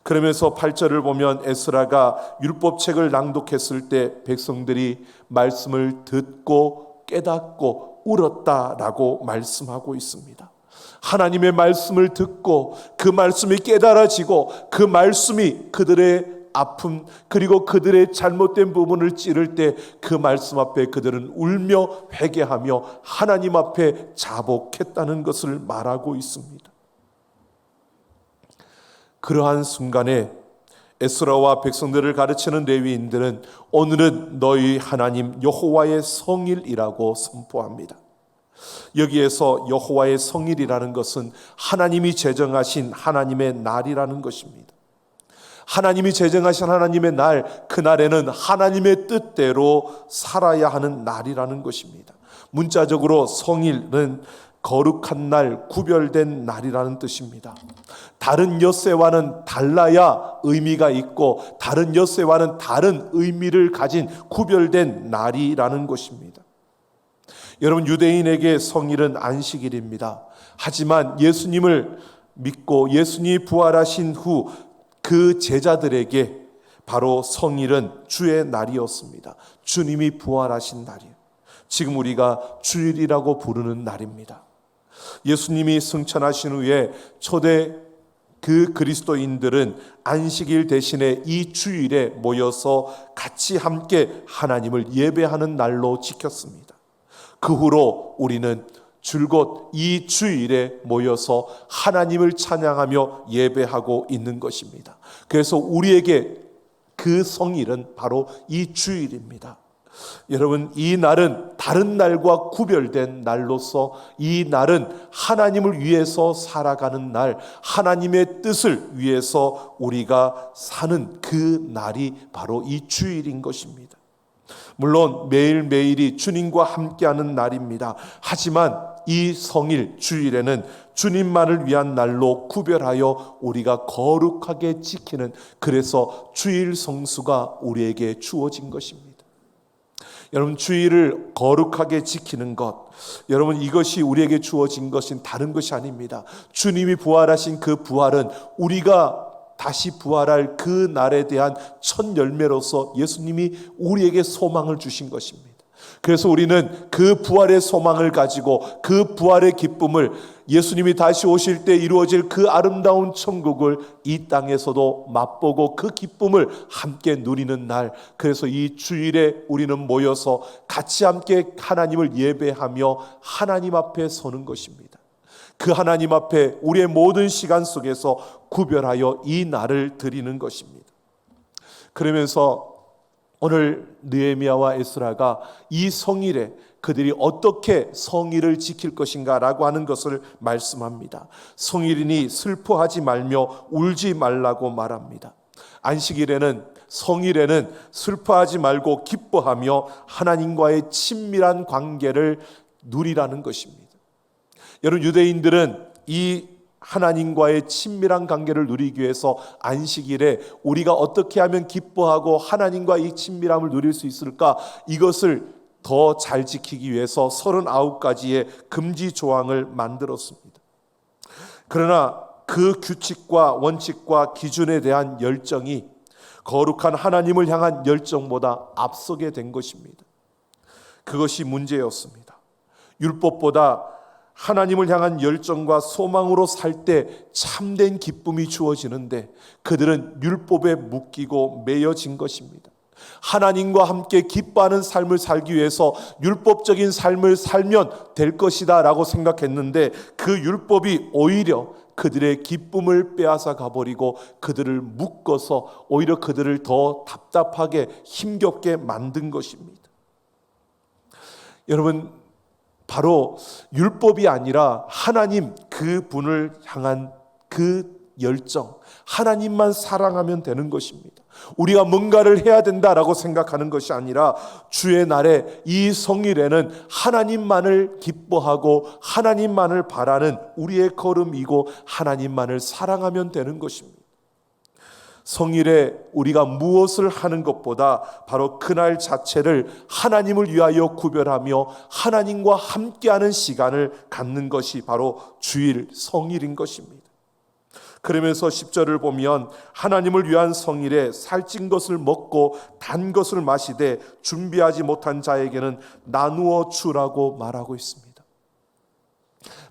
그러면서 8절을 보면 에스라가 율법책을 낭독했을 때 백성들이 말씀을 듣고 깨닫고 울었다라고 말씀하고 있습니다. 하나님의 말씀을 듣고 그 말씀이 깨달아지고 그 말씀이 그들의 아픔 그리고 그들의 잘못된 부분을 찌를 때 그 말씀 앞에 그들은 울며 회개하며 하나님 앞에 자복했다는 것을 말하고 있습니다. 그러한 순간에 에스라와 백성들을 가르치는 레위인들은 오늘은 너희 하나님 여호와의 성일이라고 선포합니다. 여기에서 여호와의 성일이라는 것은 하나님이 제정하신 하나님의 날이라는 것입니다. 하나님이 제정하신 하나님의 날, 그날에는 하나님의 뜻대로 살아야 하는 날이라는 것입니다. 문자적으로 성일은 거룩한 날, 구별된 날이라는 뜻입니다. 다른 엿새와는 달라야 의미가 있고 다른 엿새와는 다른 의미를 가진 구별된 날이라는 것입니다. 여러분, 유대인에게 성일은 안식일입니다. 하지만 예수님을 믿고 예수님이 부활하신 후 그 제자들에게 바로 성일은 주의 날이었습니다. 주님이 부활하신 날이에요. 지금 우리가 주일이라고 부르는 날입니다. 예수님이 승천하신 후에 초대 그 그리스도인들은 안식일 대신에 이 주일에 모여서 같이 함께 하나님을 예배하는 날로 지켰습니다. 그 후로 우리는 줄곧 이 주일에 모여서 하나님을 찬양하며 예배하고 있는 것입니다. 그래서 우리에게 그 성일은 바로 이 주일입니다. 여러분, 이 날은 다른 날과 구별된 날로서 이 날은 하나님을 위해서 살아가는 날, 하나님의 뜻을 위해서 우리가 사는 그 날이 바로 이 주일인 것입니다. 물론 매일매일이 주님과 함께하는 날입니다. 하지만 이 성일 주일에는 주님만을 위한 날로 구별하여 우리가 거룩하게 지키는, 그래서 주일 성수가 우리에게 주어진 것입니다. 여러분, 주일을 거룩하게 지키는 것, 여러분, 이것이 우리에게 주어진 것은 다른 것이 아닙니다. 주님이 부활하신 그 부활은 우리가 다시 부활할 그 날에 대한 첫 열매로서 예수님이 우리에게 소망을 주신 것입니다. 그래서 우리는 그 부활의 소망을 가지고 그 부활의 기쁨을, 예수님이 다시 오실 때 이루어질 그 아름다운 천국을 이 땅에서도 맛보고 그 기쁨을 함께 누리는 날, 그래서 이 주일에 우리는 모여서 같이 함께 하나님을 예배하며 하나님 앞에 서는 것입니다. 그 하나님 앞에 우리의 모든 시간 속에서 구별하여 이 날을 드리는 것입니다. 그러면서 오늘 느헤미야와 에스라가 이 성일에 그들이 어떻게 성일을 지킬 것인가 라고 하는 것을 말씀합니다. 성일이니 슬퍼하지 말며 울지 말라고 말합니다. 안식일에는, 성일에는 슬퍼하지 말고 기뻐하며 하나님과의 친밀한 관계를 누리라는 것입니다. 여러분, 유대인들은 이 하나님과의 친밀한 관계를 누리기 위해서 안식일에 우리가 어떻게 하면 기뻐하고 하나님과 이 친밀함을 누릴 수 있을까, 이것을 더 잘 지키기 위해서 39가지의 금지 조항을 만들었습니다. 그러나 그 규칙과 원칙과 기준에 대한 열정이 거룩한 하나님을 향한 열정보다 앞서게 된 것입니다. 그것이 문제였습니다. 율법보다 하나님을 향한 열정과 소망으로 살 때 참된 기쁨이 주어지는데 그들은 율법에 묶이고 매여진 것입니다. 하나님과 함께 기뻐하는 삶을 살기 위해서 율법적인 삶을 살면 될 것이다 라고 생각했는데 그 율법이 오히려 그들의 기쁨을 빼앗아 가버리고 그들을 묶어서 오히려 그들을 더 답답하게 힘겹게 만든 것입니다. 여러분, 바로 율법이 아니라 하나님 그분을 향한 그 열정, 하나님만 사랑하면 되는 것입니다. 우리가 뭔가를 해야 된다라고 생각하는 것이 아니라 주의 날에 이 성일에는 하나님만을 기뻐하고 하나님만을 바라는 우리의 걸음이고 하나님만을 사랑하면 되는 것입니다. 성일에 우리가 무엇을 하는 것보다 바로 그날 자체를 하나님을 위하여 구별하며 하나님과 함께하는 시간을 갖는 것이 바로 주일, 성일인 것입니다. 그러면서 10절을 보면 하나님을 위한 성일에 살찐 것을 먹고 단 것을 마시되 준비하지 못한 자에게는 나누어 주라고 말하고 있습니다.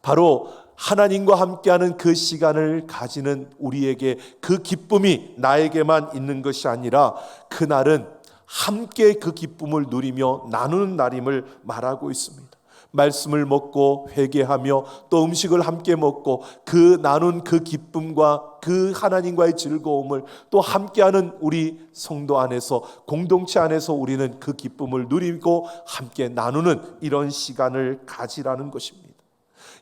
바로 하나님과 함께하는 그 시간을 가지는 우리에게 그 기쁨이 나에게만 있는 것이 아니라 그날은 함께 그 기쁨을 누리며 나누는 날임을 말하고 있습니다. 말씀을 먹고 회개하며 또 음식을 함께 먹고 그 나눈 그 기쁨과 그 하나님과의 즐거움을 또 함께하는 우리 성도 안에서, 공동체 안에서 우리는 그 기쁨을 누리고 함께 나누는 이런 시간을 가지라는 것입니다.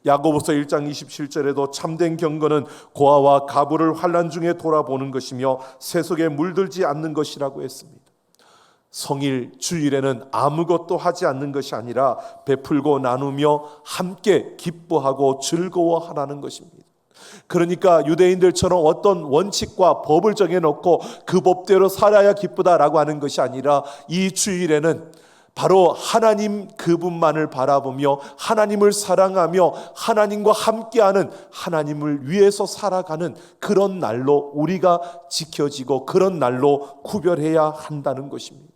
야고보서 1장 27절에도 참된 경건은 고아와 가부를 환난 중에 돌아보는 것이며 세속에 물들지 않는 것이라고 했습니다. 성일, 주일에는 아무것도 하지 않는 것이 아니라 베풀고 나누며 함께 기뻐하고 즐거워하라는 것입니다. 그러니까 유대인들처럼 어떤 원칙과 법을 정해놓고 그 법대로 살아야 기쁘다라고 하는 것이 아니라 이 주일에는 바로 하나님 그분만을 바라보며 하나님을 사랑하며 하나님과 함께하는, 하나님을 위해서 살아가는 그런 날로 우리가 지켜지고 그런 날로 구별해야 한다는 것입니다.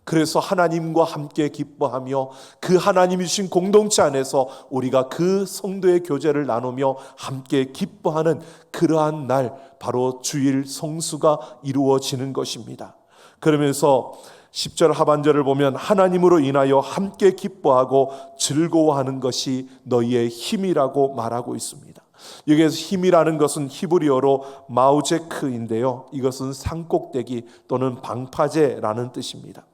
그래서 하나님과 함께 기뻐하며 그 하나님이 주신 공동체 안에서 우리가 그 성도의 교제를 나누며 함께 기뻐하는 그러한 날, 바로 주일 성수가 이루어지는 것입니다. 그러면서 10절 하반절을 보면 하나님으로 인하여 함께 기뻐하고 즐거워하는 것이 너희의 힘이라고 말하고 있습니다. 여기에서 힘이라는 것은 히브리어로 마우제크인데요, 이것은 산꼭대기 또는 방파제라는 뜻입니다.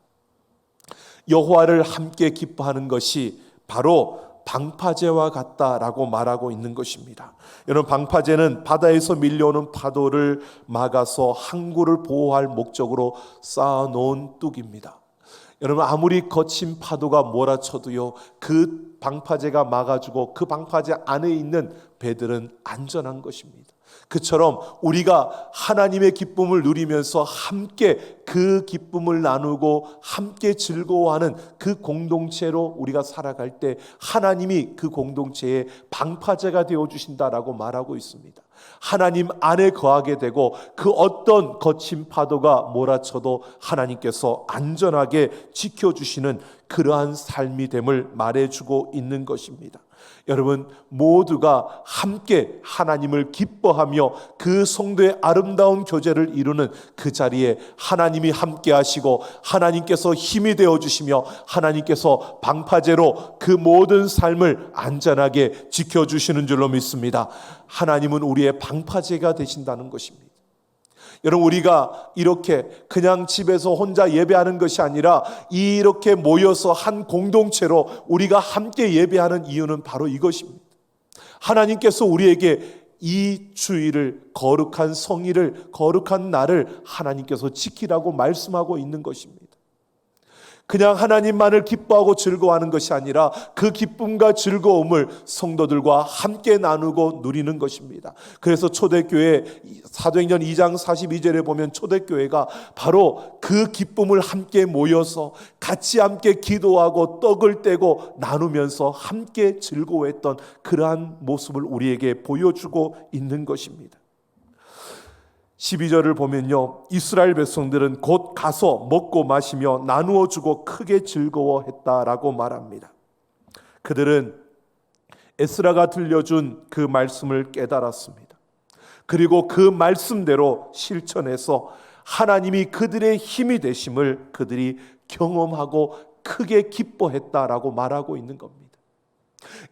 여호와를 함께 기뻐하는 것이 바로 방파제와 같다라고 말하고 있는 것입니다. 여러분, 방파제는 바다에서 밀려오는 파도를 막아서 항구를 보호할 목적으로 쌓아놓은 뚝입니다. 여러분, 아무리 거친 파도가 몰아쳐도요, 그 방파제가 막아주고 그 방파제 안에 있는 배들은 안전한 것입니다. 그처럼 우리가 하나님의 기쁨을 누리면서 함께 그 기쁨을 나누고 함께 즐거워하는 그 공동체로 우리가 살아갈 때 하나님이 그 공동체의 방파제가 되어주신다라고 말하고 있습니다. 하나님 안에 거하게 되고 그 어떤 거친 파도가 몰아쳐도 하나님께서 안전하게 지켜주시는 그러한 삶이 됨을 말해주고 있는 것입니다. 여러분, 모두가 함께 하나님을 기뻐하며 그 성도의 아름다운 교제를 이루는 그 자리에 하나님이 함께 하시고 하나님께서 힘이 되어주시며 하나님께서 방파제로 그 모든 삶을 안전하게 지켜주시는 줄로 믿습니다. 하나님은 우리의 방파제가 되신다는 것입니다. 여러분, 우리가 이렇게 그냥 집에서 혼자 예배하는 것이 아니라 이렇게 모여서 한 공동체로 우리가 함께 예배하는 이유는 바로 이것입니다. 하나님께서 우리에게 이 주일을, 거룩한 성일을, 거룩한 날을 하나님께서 지키라고 말씀하고 있는 것입니다. 그냥 하나님만을 기뻐하고 즐거워하는 것이 아니라 그 기쁨과 즐거움을 성도들과 함께 나누고 누리는 것입니다. 그래서 초대교회 사도행전 2장 42절에 보면 초대교회가 바로 그 기쁨을 함께 모여서 같이 함께 기도하고 떡을 떼고 나누면서 함께 즐거워했던 그러한 모습을 우리에게 보여주고 있는 것입니다. 12절을 보면요, 이스라엘 백성들은 곧 가서 먹고 마시며 나누어 주고 크게 즐거워했다라고 말합니다. 그들은 에스라가 들려준 그 말씀을 깨달았습니다. 그리고 그 말씀대로 실천해서 하나님이 그들의 힘이 되심을 그들이 경험하고 크게 기뻐했다라고 말하고 있는 겁니다.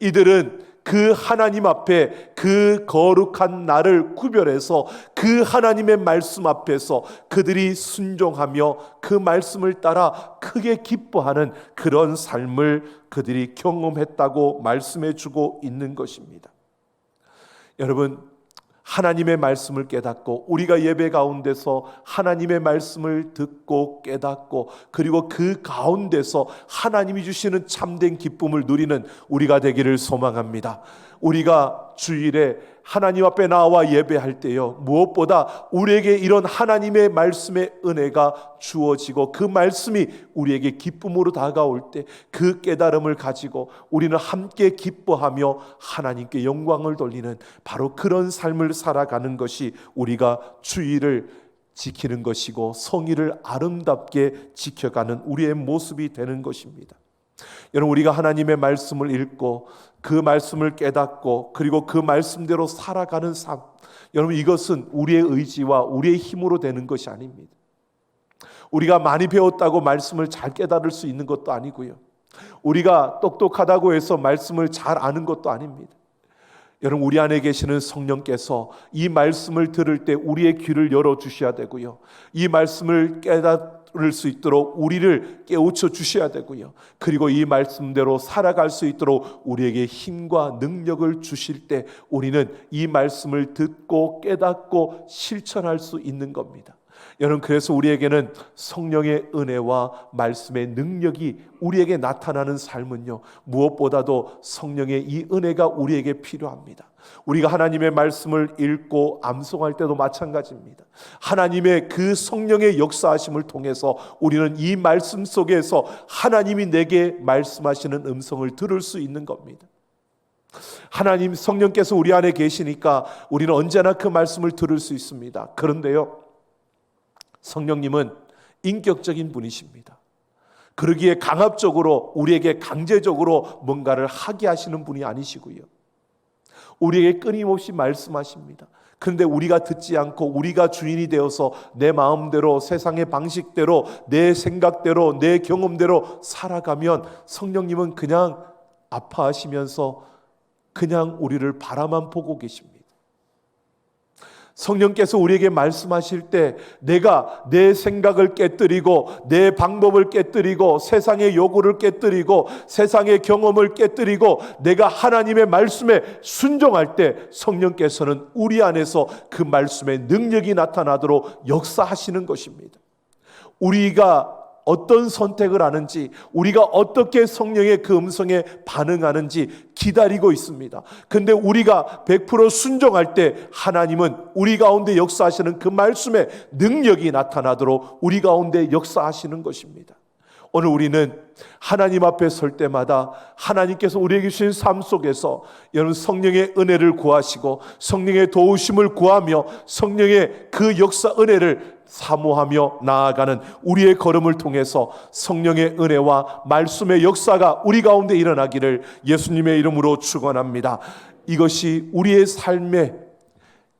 이들은 그 하나님 앞에 그 거룩한 날을 구별해서 그 하나님의 말씀 앞에서 그들이 순종하며 그 말씀을 따라 크게 기뻐하는 그런 삶을 그들이 경험했다고 말씀해 주고 있는 것입니다. 여러분, 하나님의 말씀을 깨닫고 우리가 예배 가운데서 하나님의 말씀을 듣고 깨닫고 그리고 그 가운데서 하나님이 주시는 참된 기쁨을 누리는 우리가 되기를 소망합니다. 우리가 주일에 하나님 앞에 나와 예배할 때요, 무엇보다 우리에게 이런 하나님의 말씀의 은혜가 주어지고 그 말씀이 우리에게 기쁨으로 다가올 때 그 깨달음을 가지고 우리는 함께 기뻐하며 하나님께 영광을 돌리는 바로 그런 삶을 살아가는 것이 우리가 주일을 지키는 것이고 성일을 아름답게 지켜가는 우리의 모습이 되는 것입니다. 여러분, 우리가 하나님의 말씀을 읽고 그 말씀을 깨닫고 그리고 그 말씀대로 살아가는 삶, 여러분, 이것은 우리의 의지와 우리의 힘으로 되는 것이 아닙니다. 우리가 많이 배웠다고 말씀을 잘 깨달을 수 있는 것도 아니고요, 우리가 똑똑하다고 해서 말씀을 잘 아는 것도 아닙니다. 여러분, 우리 안에 계시는 성령께서 이 말씀을 들을 때 우리의 귀를 열어주셔야 되고요, 이 말씀을 깨달을 수 있도록 우리를 깨우쳐 주셔야 되고요, 그리고 이 말씀대로 살아갈 수 있도록 우리에게 힘과 능력을 주실 때 우리는 이 말씀을 듣고 깨닫고 실천할 수 있는 겁니다. 여러분, 그래서 우리에게는 성령의 은혜와 말씀의 능력이 우리에게 나타나는 삶은요, 무엇보다도 성령의 이 은혜가 우리에게 필요합니다. 우리가 하나님의 말씀을 읽고 암송할 때도 마찬가지입니다. 하나님의 그 성령의 역사하심을 통해서 우리는 이 말씀 속에서 하나님이 내게 말씀하시는 음성을 들을 수 있는 겁니다. 하나님 성령께서 우리 안에 계시니까 우리는 언제나 그 말씀을 들을 수 있습니다. 그런데요, 성령님은 인격적인 분이십니다. 그러기에 강압적으로 우리에게 강제적으로 뭔가를 하게 하시는 분이 아니시고요, 우리에게 끊임없이 말씀하십니다. 그런데 우리가 듣지 않고 우리가 주인이 되어서 내 마음대로, 세상의 방식대로, 내 생각대로, 내 경험대로 살아가면 성령님은 그냥 아파하시면서 그냥 우리를 바라만 보고 계십니다. 성령께서 우리에게 말씀하실 때 내가 내 생각을 깨뜨리고 내 방법을 깨뜨리고 세상의 요구를 깨뜨리고 세상의 경험을 깨뜨리고 내가 하나님의 말씀에 순종할 때 성령께서는 우리 안에서 그 말씀의 능력이 나타나도록 역사하시는 것입니다. 우리가 어떤 선택을 하는지, 우리가 어떻게 성령의 그 음성에 반응하는지 기다리고 있습니다. 근데 우리가 100% 순종할 때 하나님은 우리 가운데 역사하시는 그 말씀의 능력이 나타나도록 우리 가운데 역사하시는 것입니다. 오늘 우리는 하나님 앞에 설 때마다 하나님께서 우리에게 주신 삶 속에서 여러분 성령의 은혜를 구하시고 성령의 도우심을 구하며 성령의 그 역사 은혜를 사모하며 나아가는 우리의 걸음을 통해서 성령의 은혜와 말씀의 역사가 우리 가운데 일어나기를 예수님의 이름으로 축원합니다. 이것이 우리의 삶의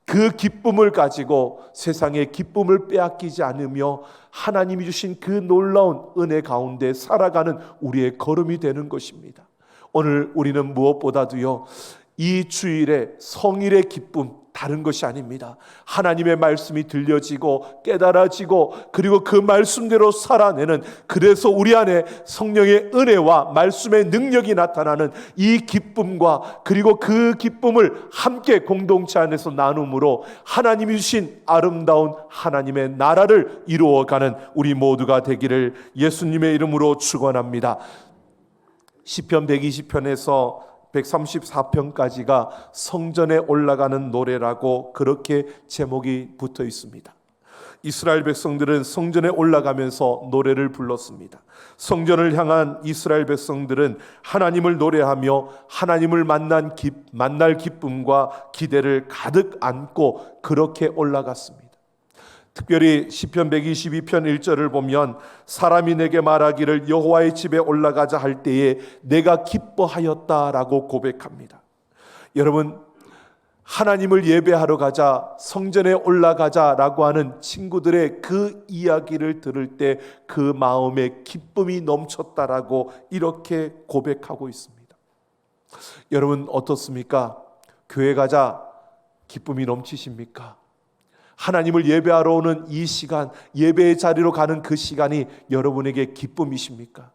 그 기쁨을 가지고 세상의 기쁨을 빼앗기지 않으며 하나님이 주신 그 놀라운 은혜 가운데 살아가는 우리의 걸음이 되는 것입니다. 오늘 우리는 무엇보다도요, 이 주일에 성일의 기쁨 다른 것이 아닙니다. 하나님의 말씀이 들려지고 깨달아지고 그리고 그 말씀대로 살아내는, 그래서 우리 안에 성령의 은혜와 말씀의 능력이 나타나는 이 기쁨과 그리고 그 기쁨을 함께 공동체 안에서 나눔으로 하나님이 주신 아름다운 하나님의 나라를 이루어가는 우리 모두가 되기를 예수님의 이름으로 축원합니다. 시편 120편에서 134편까지가 성전에 올라가는 노래라고 그렇게 제목이 붙어 있습니다. 이스라엘 백성들은 성전에 올라가면서 노래를 불렀습니다. 성전을 향한 이스라엘 백성들은 하나님을 노래하며 하나님을 만날 기쁨과 기대를 가득 안고 그렇게 올라갔습니다. 특별히 시편 122편 1절을 보면 사람이 내게 말하기를 여호와의 집에 올라가자 할 때에 내가 기뻐하였다라고 고백합니다. 여러분, 하나님을 예배하러 가자, 성전에 올라가자라고 하는 친구들의 그 이야기를 들을 때 그 마음에 기쁨이 넘쳤다라고 이렇게 고백하고 있습니다. 여러분 어떻습니까? 교회 가자 기쁨이 넘치십니까? 하나님을 예배하러 오는 이 시간, 예배의 자리로 가는 그 시간이 여러분에게 기쁨이십니까?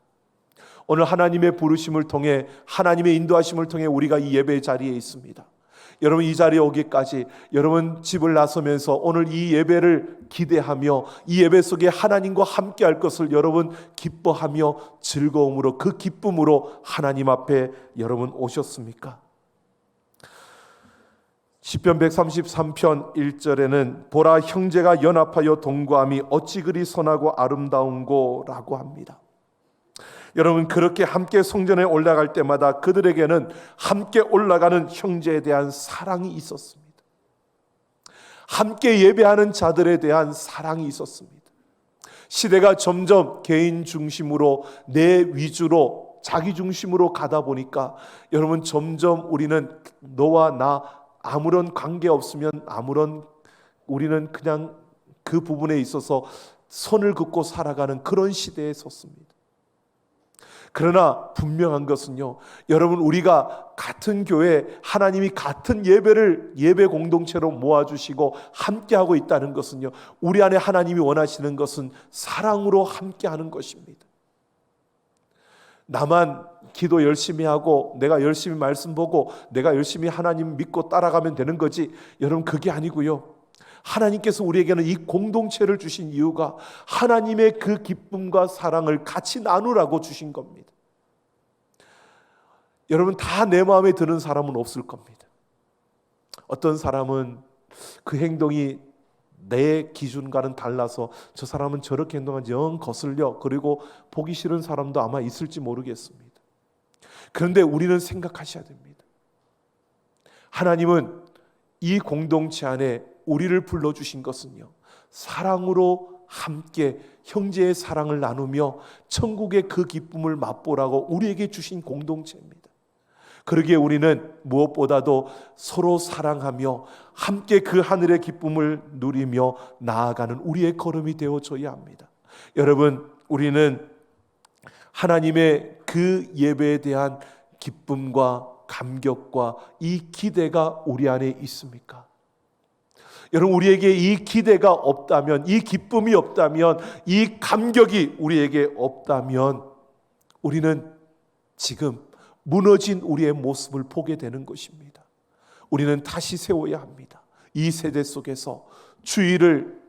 오늘 하나님의 부르심을 통해, 하나님의 인도하심을 통해 우리가 이 예배의 자리에 있습니다. 여러분 이 자리에 오기까지 여러분 집을 나서면서 오늘 이 예배를 기대하며 이 예배 속에 하나님과 함께 할 것을 여러분 기뻐하며 즐거움으로, 그 기쁨으로 하나님 앞에 여러분 오셨습니까? 시편 133편 1절에는 보라 형제가 연합하여 동거함이 어찌 그리 선하고 아름다운고 라고 합니다. 여러분 그렇게 함께 성전에 올라갈 때마다 그들에게는 함께 올라가는 형제에 대한 사랑이 있었습니다. 함께 예배하는 자들에 대한 사랑이 있었습니다. 시대가 점점 개인 중심으로, 내 위주로, 자기 중심으로 가다 보니까 여러분 점점 우리는 너와 나 아무런 관계 없으면 우리는 그냥 그 부분에 있어서 선을 긋고 살아가는 그런 시대에 섰습니다. 그러나 분명한 것은요, 여러분 우리가 같은 교회, 하나님이 같은 예배 공동체로 모아주시고 함께하고 있다는 것은요, 우리 안에 하나님이 원하시는 것은 사랑으로 함께하는 것입니다. 나만 기도 열심히 하고 내가 열심히 말씀 보고 내가 열심히 하나님 믿고 따라가면 되는 거지, 여러분 그게 아니고요, 하나님께서 우리에게는 이 공동체를 주신 이유가 하나님의 그 기쁨과 사랑을 같이 나누라고 주신 겁니다. 여러분 다 내 마음에 드는 사람은 없을 겁니다. 어떤 사람은 그 행동이 내 기준과는 달라서 저 사람은 저렇게 행동하지 영 거슬려, 그리고 보기 싫은 사람도 아마 있을지 모르겠습니다. 그런데 우리는 생각하셔야 됩니다. 하나님은 이 공동체 안에 우리를 불러주신 것은요, 사랑으로 함께 형제의 사랑을 나누며 천국의 그 기쁨을 맛보라고 우리에게 주신 공동체입니다. 그러기에 우리는 무엇보다도 서로 사랑하며 함께 그 하늘의 기쁨을 누리며 나아가는 우리의 걸음이 되어줘야 합니다. 여러분, 우리는 하나님의 그 예배에 대한 기쁨과 감격과 이 기대가 우리 안에 있습니까? 여러분, 우리에게 이 기대가 없다면, 이 기쁨이 없다면, 이 감격이 우리에게 없다면 우리는 지금 무너진 우리의 모습을 보게 되는 것입니다. 우리는 다시 세워야 합니다. 이 세대 속에서 주의를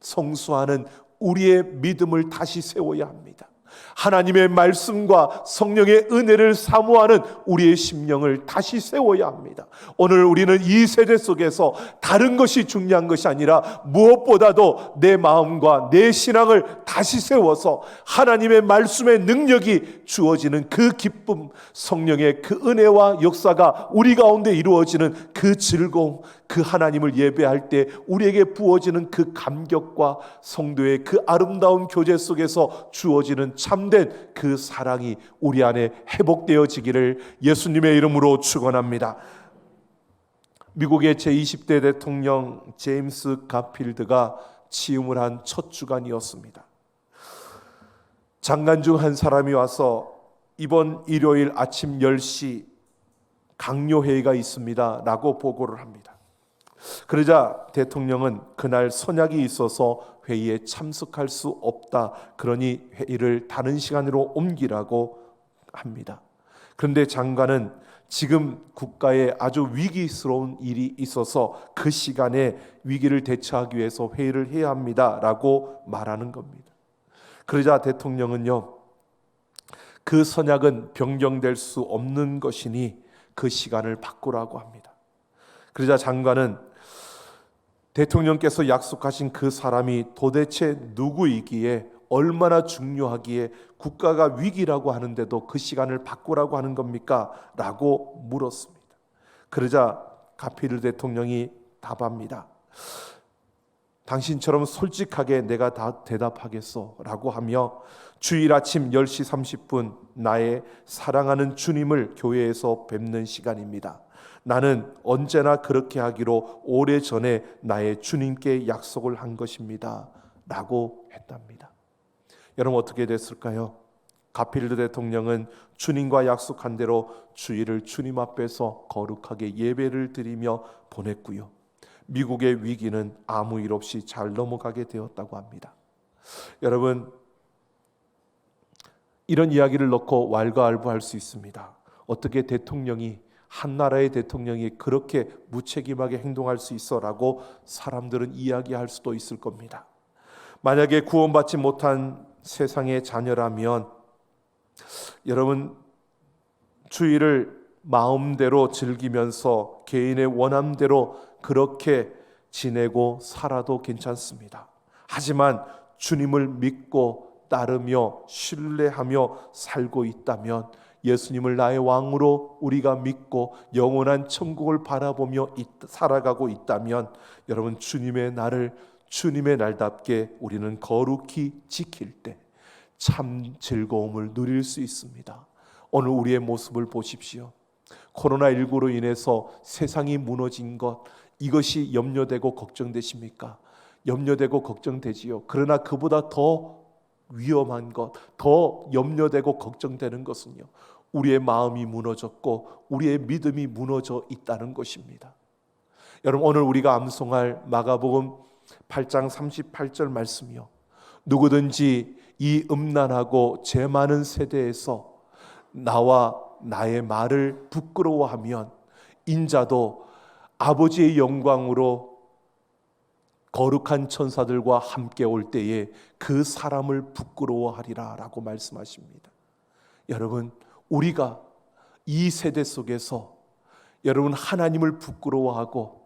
성수하는 우리의 믿음을 다시 세워야 합니다. 하나님의 말씀과 성령의 은혜를 사모하는 우리의 심령을 다시 세워야 합니다. 오늘 우리는 이 세대 속에서 다른 것이 중요한 것이 아니라 무엇보다도 내 마음과 내 신앙을 다시 세워서 하나님의 말씀의 능력이 주어지는 그 기쁨, 성령의 그 은혜와 역사가 우리 가운데 이루어지는 그 즐거움, 그 하나님을 예배할 때 우리에게 부어지는 그 감격과 성도의 그 아름다운 교제 속에서 주어지는 참된 그 사랑이 우리 안에 회복되어지기를 예수님의 이름으로 축원합니다. 미국의 제20대 대통령 제임스 가필드가 취임을 한 첫 주간이었습니다. 장관 중 한 사람이 와서 이번 일요일 아침 10시 강요회의가 있습니다 라고 보고를 합니다. 그러자 대통령은 그날 선약이 있어서 회의에 참석할 수 없다, 그러니 회의를 다른 시간으로 옮기라고 합니다. 그런데 장관은 지금 국가에 아주 위기스러운 일이 있어서 그 시간에 위기를 대처하기 위해서 회의를 해야 합니다 라고 말하는 겁니다. 그러자 대통령은요, 그 선약은 변경될 수 없는 것이니 그 시간을 바꾸라고 합니다. 그러자 장관은 대통령께서 약속하신 그 사람이 도대체 누구이기에, 얼마나 중요하기에 국가가 위기라고 하는데도 그 시간을 바꾸라고 하는 겁니까? 라고 물었습니다. 그러자 가필드 대통령이 답합니다. 당신처럼 솔직하게 내가 다 대답하겠소 라고 하며 주일 아침 10시 30분 나의 사랑하는 주님을 교회에서 뵙는 시간입니다. 나는 언제나 그렇게 하기로 오래전에 나의 주님께 약속을 한 것입니다 라고 했답니다. 여러분, 어떻게 됐을까요? 가필드 대통령은 주님과 약속한 대로 주일을 주님 앞에서 거룩하게 예배를 드리며 보냈고요, 미국의 위기는 아무 일 없이 잘 넘어가게 되었다고 합니다. 여러분, 이런 이야기를 넣고 왈가왈부할 수 있습니다. 어떻게 대통령이, 한 나라의 대통령이 그렇게 무책임하게 행동할 수 있어라고 사람들은 이야기할 수도 있을 겁니다. 만약에 구원받지 못한 세상의 자녀라면 여러분, 주일을 마음대로 즐기면서 개인의 원함대로 그렇게 지내고 살아도 괜찮습니다. 하지만 주님을 믿고 따르며 신뢰하며 살고 있다면, 예수님을 나의 왕으로 우리가 믿고 영원한 천국을 바라보며 살아가고 있다면, 여러분, 주님의 날을 주님의 날답게 우리는 거룩히 지킬 때 참 즐거움을 누릴 수 있습니다. 오늘 우리의 모습을 보십시오. 코로나19로 인해서 세상이 무너진 것, 이것이 염려되고 걱정되십니까? 염려되고 걱정되지요. 그러나 그보다 더 위험한 것, 더 염려되고 걱정되는 것은요, 우리의 마음이 무너졌고 우리의 믿음이 무너져 있다는 것입니다. 여러분, 오늘 우리가 암송할 마가복음 8장 38절 말씀이요, 누구든지 이 음란하고 죄 많은 세대에서 나와 나의 말을 부끄러워하면 인자도 아버지의 영광으로 거룩한 천사들과 함께 올 때에 그 사람을 부끄러워하리라 라고 말씀하십니다. 여러분, 우리가 이 세대 속에서 여러분 하나님을 부끄러워하고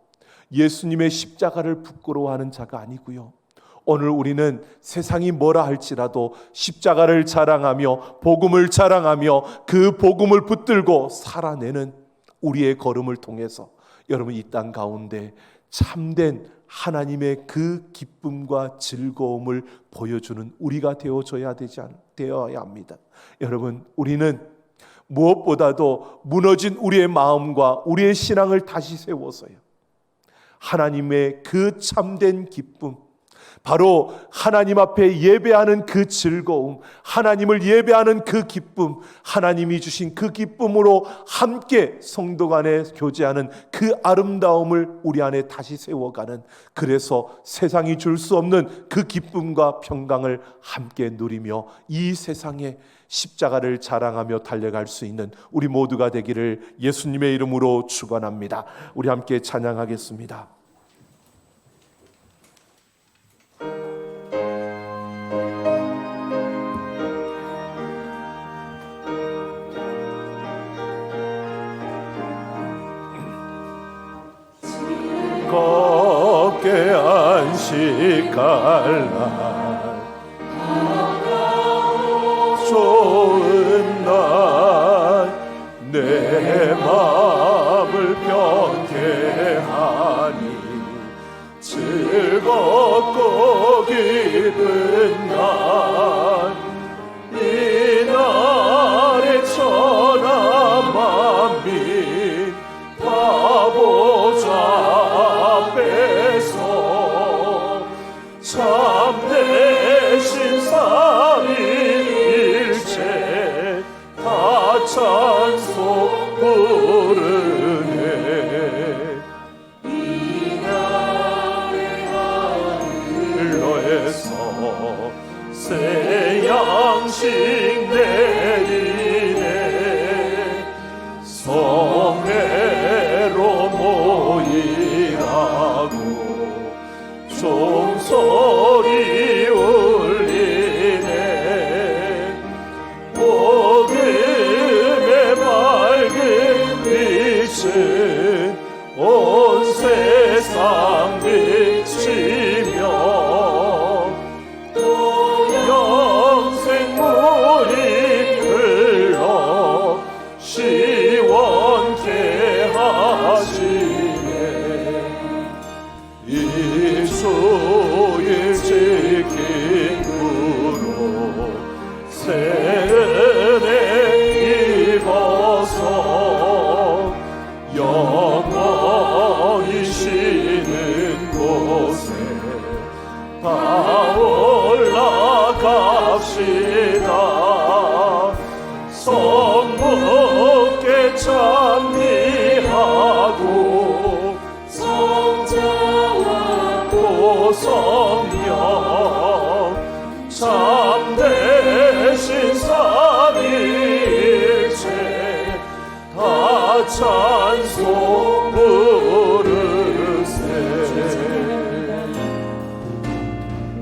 예수님의 십자가를 부끄러워하는 자가 아니고요, 오늘 우리는 세상이 뭐라 할지라도 십자가를 자랑하며 복음을 자랑하며 그 복음을 붙들고 살아내는 우리의 걸음을 통해서 여러분, 이 땅 가운데 참된 하나님의 그 기쁨과 즐거움을 보여주는 우리가 되어야 합니다. 여러분, 우리는 무엇보다도 무너진 우리의 마음과 우리의 신앙을 다시 세워서요, 하나님의 그 참된 기쁨, 바로 하나님 앞에 예배하는 그 즐거움, 하나님을 예배하는 그 기쁨, 하나님이 주신 그 기쁨으로 함께 성도 간에 교제하는 그 아름다움을 우리 안에 다시 세워가는, 그래서 세상이 줄 수 없는 그 기쁨과 평강을 함께 누리며 이 세상에 십자가를 자랑하며 달려갈 수 있는 우리 모두가 되기를 예수님의 이름으로 축원합니다. 우리 함께 찬양하겠습니다. 걷게 안식할 날, 좋은 날, 내 마음을 편케 하니 즐겁고 기쁜 날, 이 날에 천하 만민 다 보자 앞에서 참되신 삼위일체 다 찬송 부르네. 이 날의 하늘로에서 새 양식 내리네. 성회로 모이라고 종소리 울리네. 복음의 밝은 빛은 온 세상 비치며 또 영생물이 흘러 시원케 하시네. 이 주일 지킨 후로 새 은혜 입어서 영원히 쉬는 곳에 다 올라갑시다. 성부께 찬미하고 성자와 또 성령 참되신 삼위일체 다 찬송 부르세.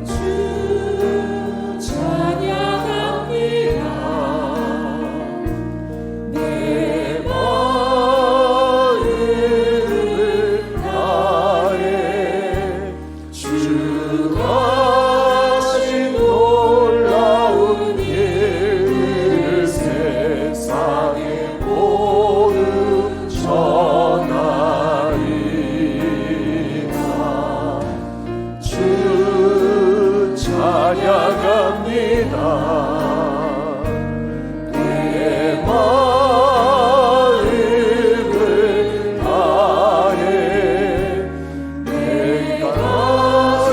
주 찬양합니다. 내 마음을 다해 주가 하신 놀라운 일을 세상에 모두 전하리라. 주 찬양합니다. 내 마음을 다해 내가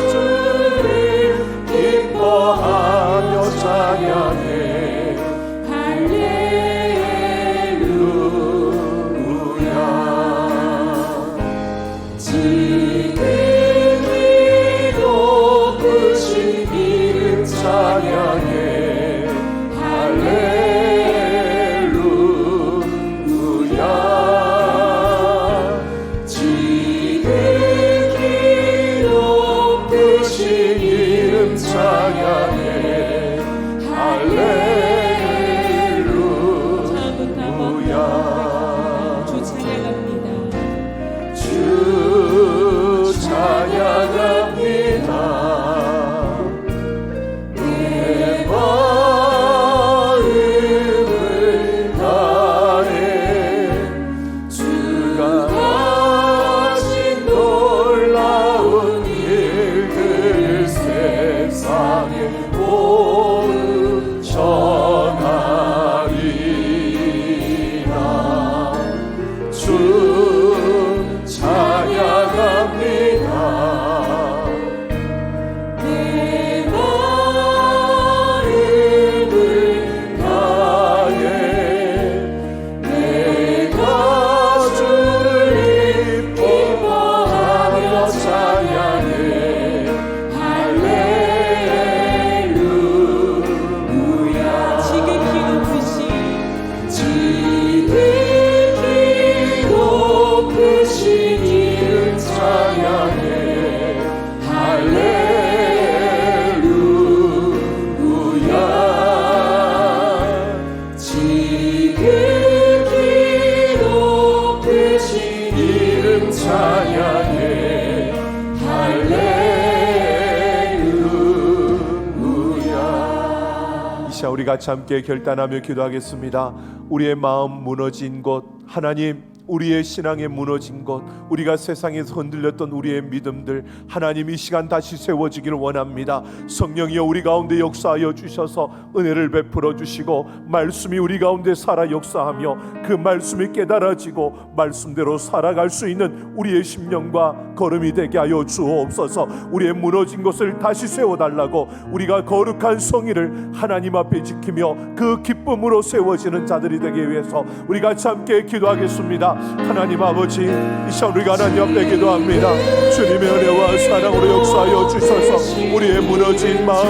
주를 기뻐하며 찬양해. 할렐루야. 지극히 높으신 이름 찬양해. 할렐루야. 지극히 높으신 이름 찬양해. 할렐루야. 주 찬양합니다. 주 찬양합니다. 내 마음을 다해 주가 하신 놀라운 일들 세상에 우리 같이 함께 결단하며 기도하겠습니다. 우리의 마음 무너진 곳, 하나님, 우리의 신앙에 무너진 것, 우리가 세상에서 흔들렸던 우리의 믿음들, 하나님 이 시간 다시 세워지기를 원합니다. 성령이여 우리 가운데 역사하여 주셔서 은혜를 베풀어 주시고 말씀이 우리 가운데 살아 역사하며 그 말씀이 깨달아지고 말씀대로 살아갈 수 있는 우리의 심령과 걸음이 되게 하여 주옵소서. 우리의 무너진 것을 다시 세워달라고, 우리가 거룩한 성의를 하나님 앞에 지키며 그 기쁨으로 세워지는 자들이 되기 위해서 우리 같이 함께 기도하겠습니다. 하나님 아버지, 이 시간 우리가 하나님 앞에 기도합니다. 주님의 은혜와 사랑으로 역사하여 주셔서 우리의 무너진 마음,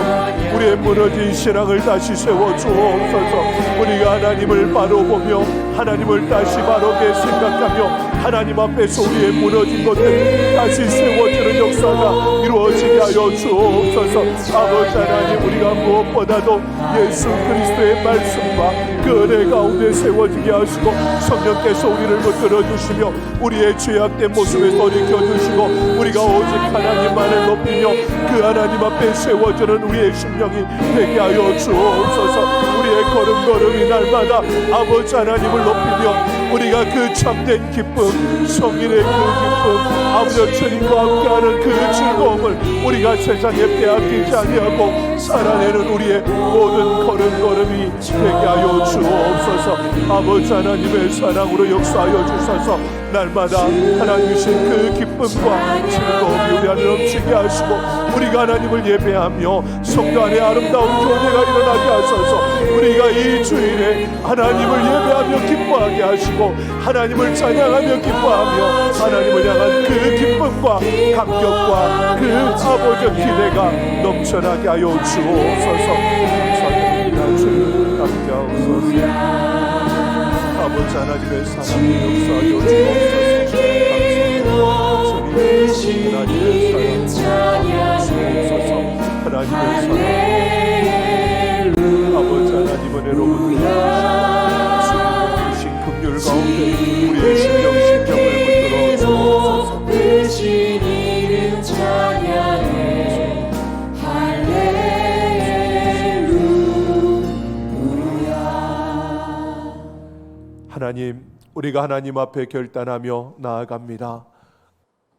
우리의 무너진 신앙을 다시 세워 주옵소서. 우리가 하나님을 바로 보며 하나님을 다시 바르게 생각하며 하나님 앞에서 우리의 무너진 것들이 다시 세워지는 역사가 이루어지게 하여 주옵소서. 아버지 하나님, 우리가 무엇보다도 예수 그리스도의 말씀과 그 은혜 가운데 세워지게 하시고 성령께서 우리를 붙들어 주시며 우리의 죄악된 모습에 돌이켜 주시고 우리가 오직 하나님만을 높이며 그 하나님 앞에 세워지는 우리의 심령이 되게 하여 주옵소서. 우리의 걸음걸음이 날마다 아버지 하나님을 높이며 우리가 그 참된 기쁨, 성인의 그 기쁨, 아버지 주님과 함께하는 그 즐거움을 우리가 세상에 빼앗기지 아니하고 살아내는 우리의 모든 걸음걸음이 되게 하여 주옵소서. 아버지 하나님의 사랑으로 역사하여 주셔서 날마다 하나님 주신 그 기쁨과 즐거움이 우리 안에 넘치게 하시고 우리가 하나님을 예배하며 성도 안에 아름다운 교제가 일어나게 하셔서 우리가 이 주일에 하나님을 예배하며 기뻐하게 하시고 하나님을 찬양하며 기뻐하며 하나님을 향한 그 기쁨과 감격과 그 아버지의 기대가 넘쳐나게 하여 주옵소서. 감사드립니다. 주님 함께하옵소서. 아버지 하나님의 사랑을 역사하여 주옵소서. 감사합니다. 주님 하나님의 사랑을 주옵소서. 하나님의 사랑, 아버지 하나님 은혜로부터 주신 긍휼 가운데 우리의 심령을 붙들어 주옵소서. 하나님, 우리가 하나님 앞에 결단하며 나아갑니다.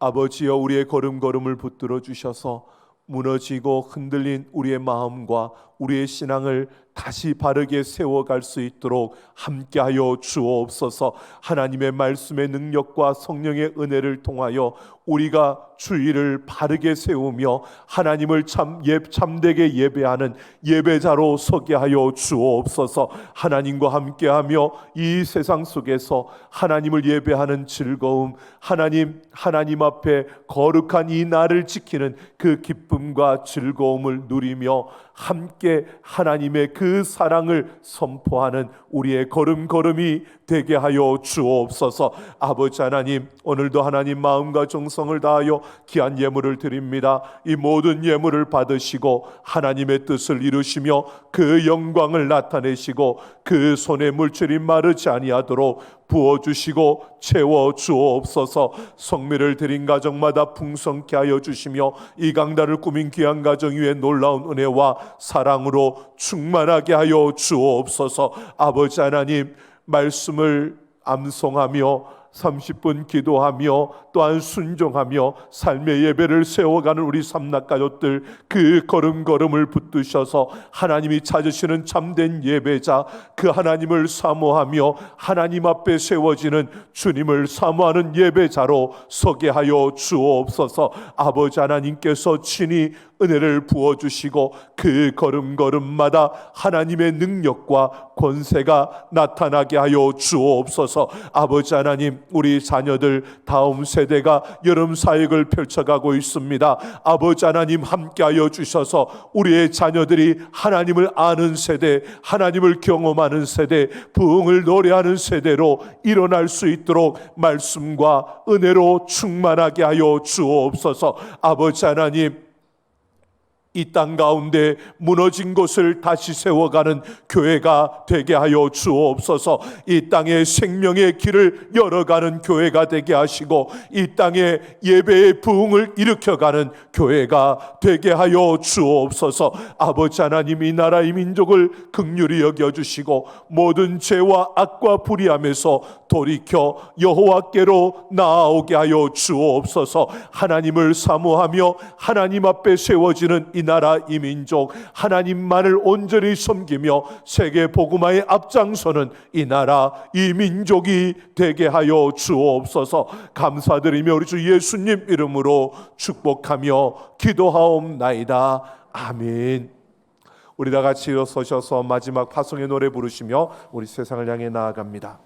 아버지여, 우리의 걸음걸음을 붙들어 주셔서 무너지고 흔들린 우리의 마음과 우리의 신앙을 다시 바르게 세워갈 수 있도록 함께하여 주옵소서. 하나님의 말씀의 능력과 성령의 은혜를 통하여 우리가 주의를 바르게 세우며 하나님을 참되게 예배하는 예배자로 서게 하여 주옵소서. 하나님과 함께하며 이 세상 속에서 하나님을 예배하는 즐거움, 하나님 앞에 거룩한 이 날을 지키는 그 기쁨과 즐거움을 누리며 함께 하나님의 그 사랑을 선포하는 우리의 걸음걸음이 되게 하여 주옵소서. 아버지 하나님, 오늘도 하나님 마음과 정성을 다하여 귀한 예물을 드립니다. 이 모든 예물을 받으시고 하나님의 뜻을 이루시며 그 영광을 나타내시고 그 손에 물질이 마르지 아니하도록 부어주시고 채워주옵소서. 성미를 드린 가정마다 풍성케 하여 주시며 이 강단을 꾸민 귀한 가정 위에 놀라운 은혜와 사랑으로 충만하게 하여 주옵소서. 아버지 하나님, 말씀을 암송하며 30분 기도하며 또한 순종하며 삶의 예배를 세워가는 우리 삼락가족들, 그 걸음걸음을 붙드셔서 하나님이 찾으시는 참된 예배자, 그 하나님을 사모하며 하나님 앞에 세워지는 주님을 사모하는 예배자로 서게 하여 주옵소서. 아버지 하나님께서 친히 은혜를 부어주시고 그 걸음걸음마다 하나님의 능력과 권세가 나타나게 하여 주옵소서. 아버지 하나님, 우리 자녀들 다음 세대가 여름 사역을 펼쳐가고 있습니다. 아버지 하나님, 함께하여 주셔서 우리의 자녀들이 하나님을 아는 세대, 하나님을 경험하는 세대, 부흥을 노래하는 세대로 일어날 수 있도록 말씀과 은혜로 충만하게 하여 주옵소서. 아버지 하나님, 이 땅 가운데 무너진 곳을 다시 세워가는 교회가 되게 하여 주옵소서. 이 땅에 생명의 길을 열어가는 교회가 되게 하시고 이 땅에 예배의 부흥을 일으켜가는 교회가 되게 하여 주옵소서. 아버지 하나님, 이 나라 이 민족을 긍휼히 여겨주시고 모든 죄와 악과 불의함에서 돌이켜 여호와께로 나아오게 하여 주옵소서. 하나님을 사모하며 하나님 앞에 세워지는 이 나라 이 민족, 하나님만을 온전히 섬기며 세계 복음화에 앞장서는 이 나라 이 민족이 되게 하여 주옵소서. 감사드리며 우리 주 예수님 이름으로 축복하며 기도하옵나이다. 아멘. 우리 다 같이 일어서셔서 마지막 파송의 노래 부르시며 우리 세상을 향해 나아갑니다.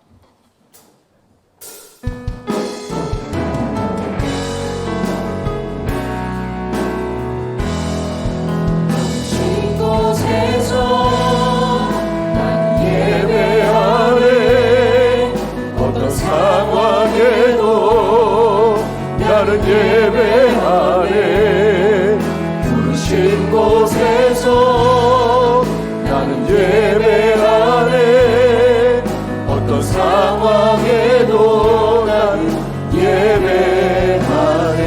나는 예배하네. 부르신 곳에서 나는 예배하네. 어떤 상황에도 나는 예배하네.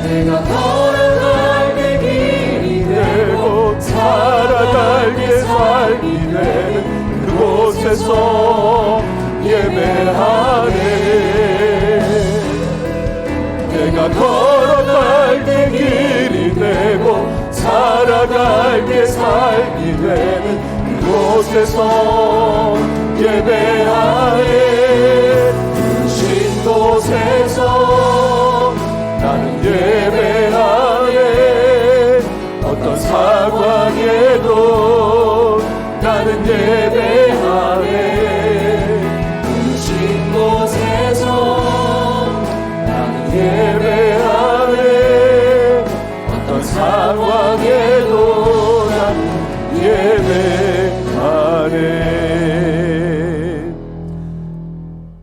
내가 걸어갈 때 길이 되고 살아갈 때 삶이 되는 그곳에서 예배하네. 내가 걸어갈 때 길이 되고 살아갈 때 삶이 되는 그곳에서 예배하네. 부르신 곳에서 나는 예배하네. 어떤 상황에도 나는 예배하네. 예배하네. 어떤 상황에도 나는 예배하네.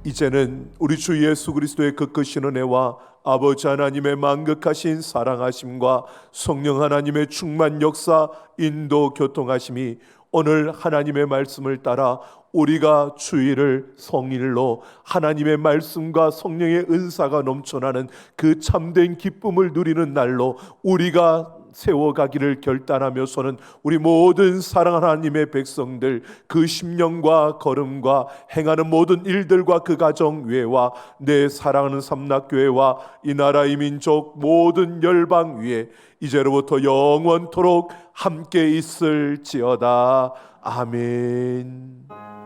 이제는 우리 주 예수 그리스도의 그 크신 은혜와 아버지 하나님의 만극하신 사랑하심과 성령 하나님의 충만 역사 인도 교통하심이 오늘 하나님의 말씀을 따라 우리가 주일을 성일로 하나님의 말씀과 성령의 은사가 넘쳐나는 그 참된 기쁨을 누리는 날로 우리가 세워가기를 결단하며서는 우리 모든 사랑하는 하나님의 백성들 그 심령과 걸음과 행하는 모든 일들과 그 가정 위에와 내 사랑하는 삼락교회와 이 나라 이 민족 모든 열방 위에 이제로부터 영원토록 함께 있을지어다. 아멘.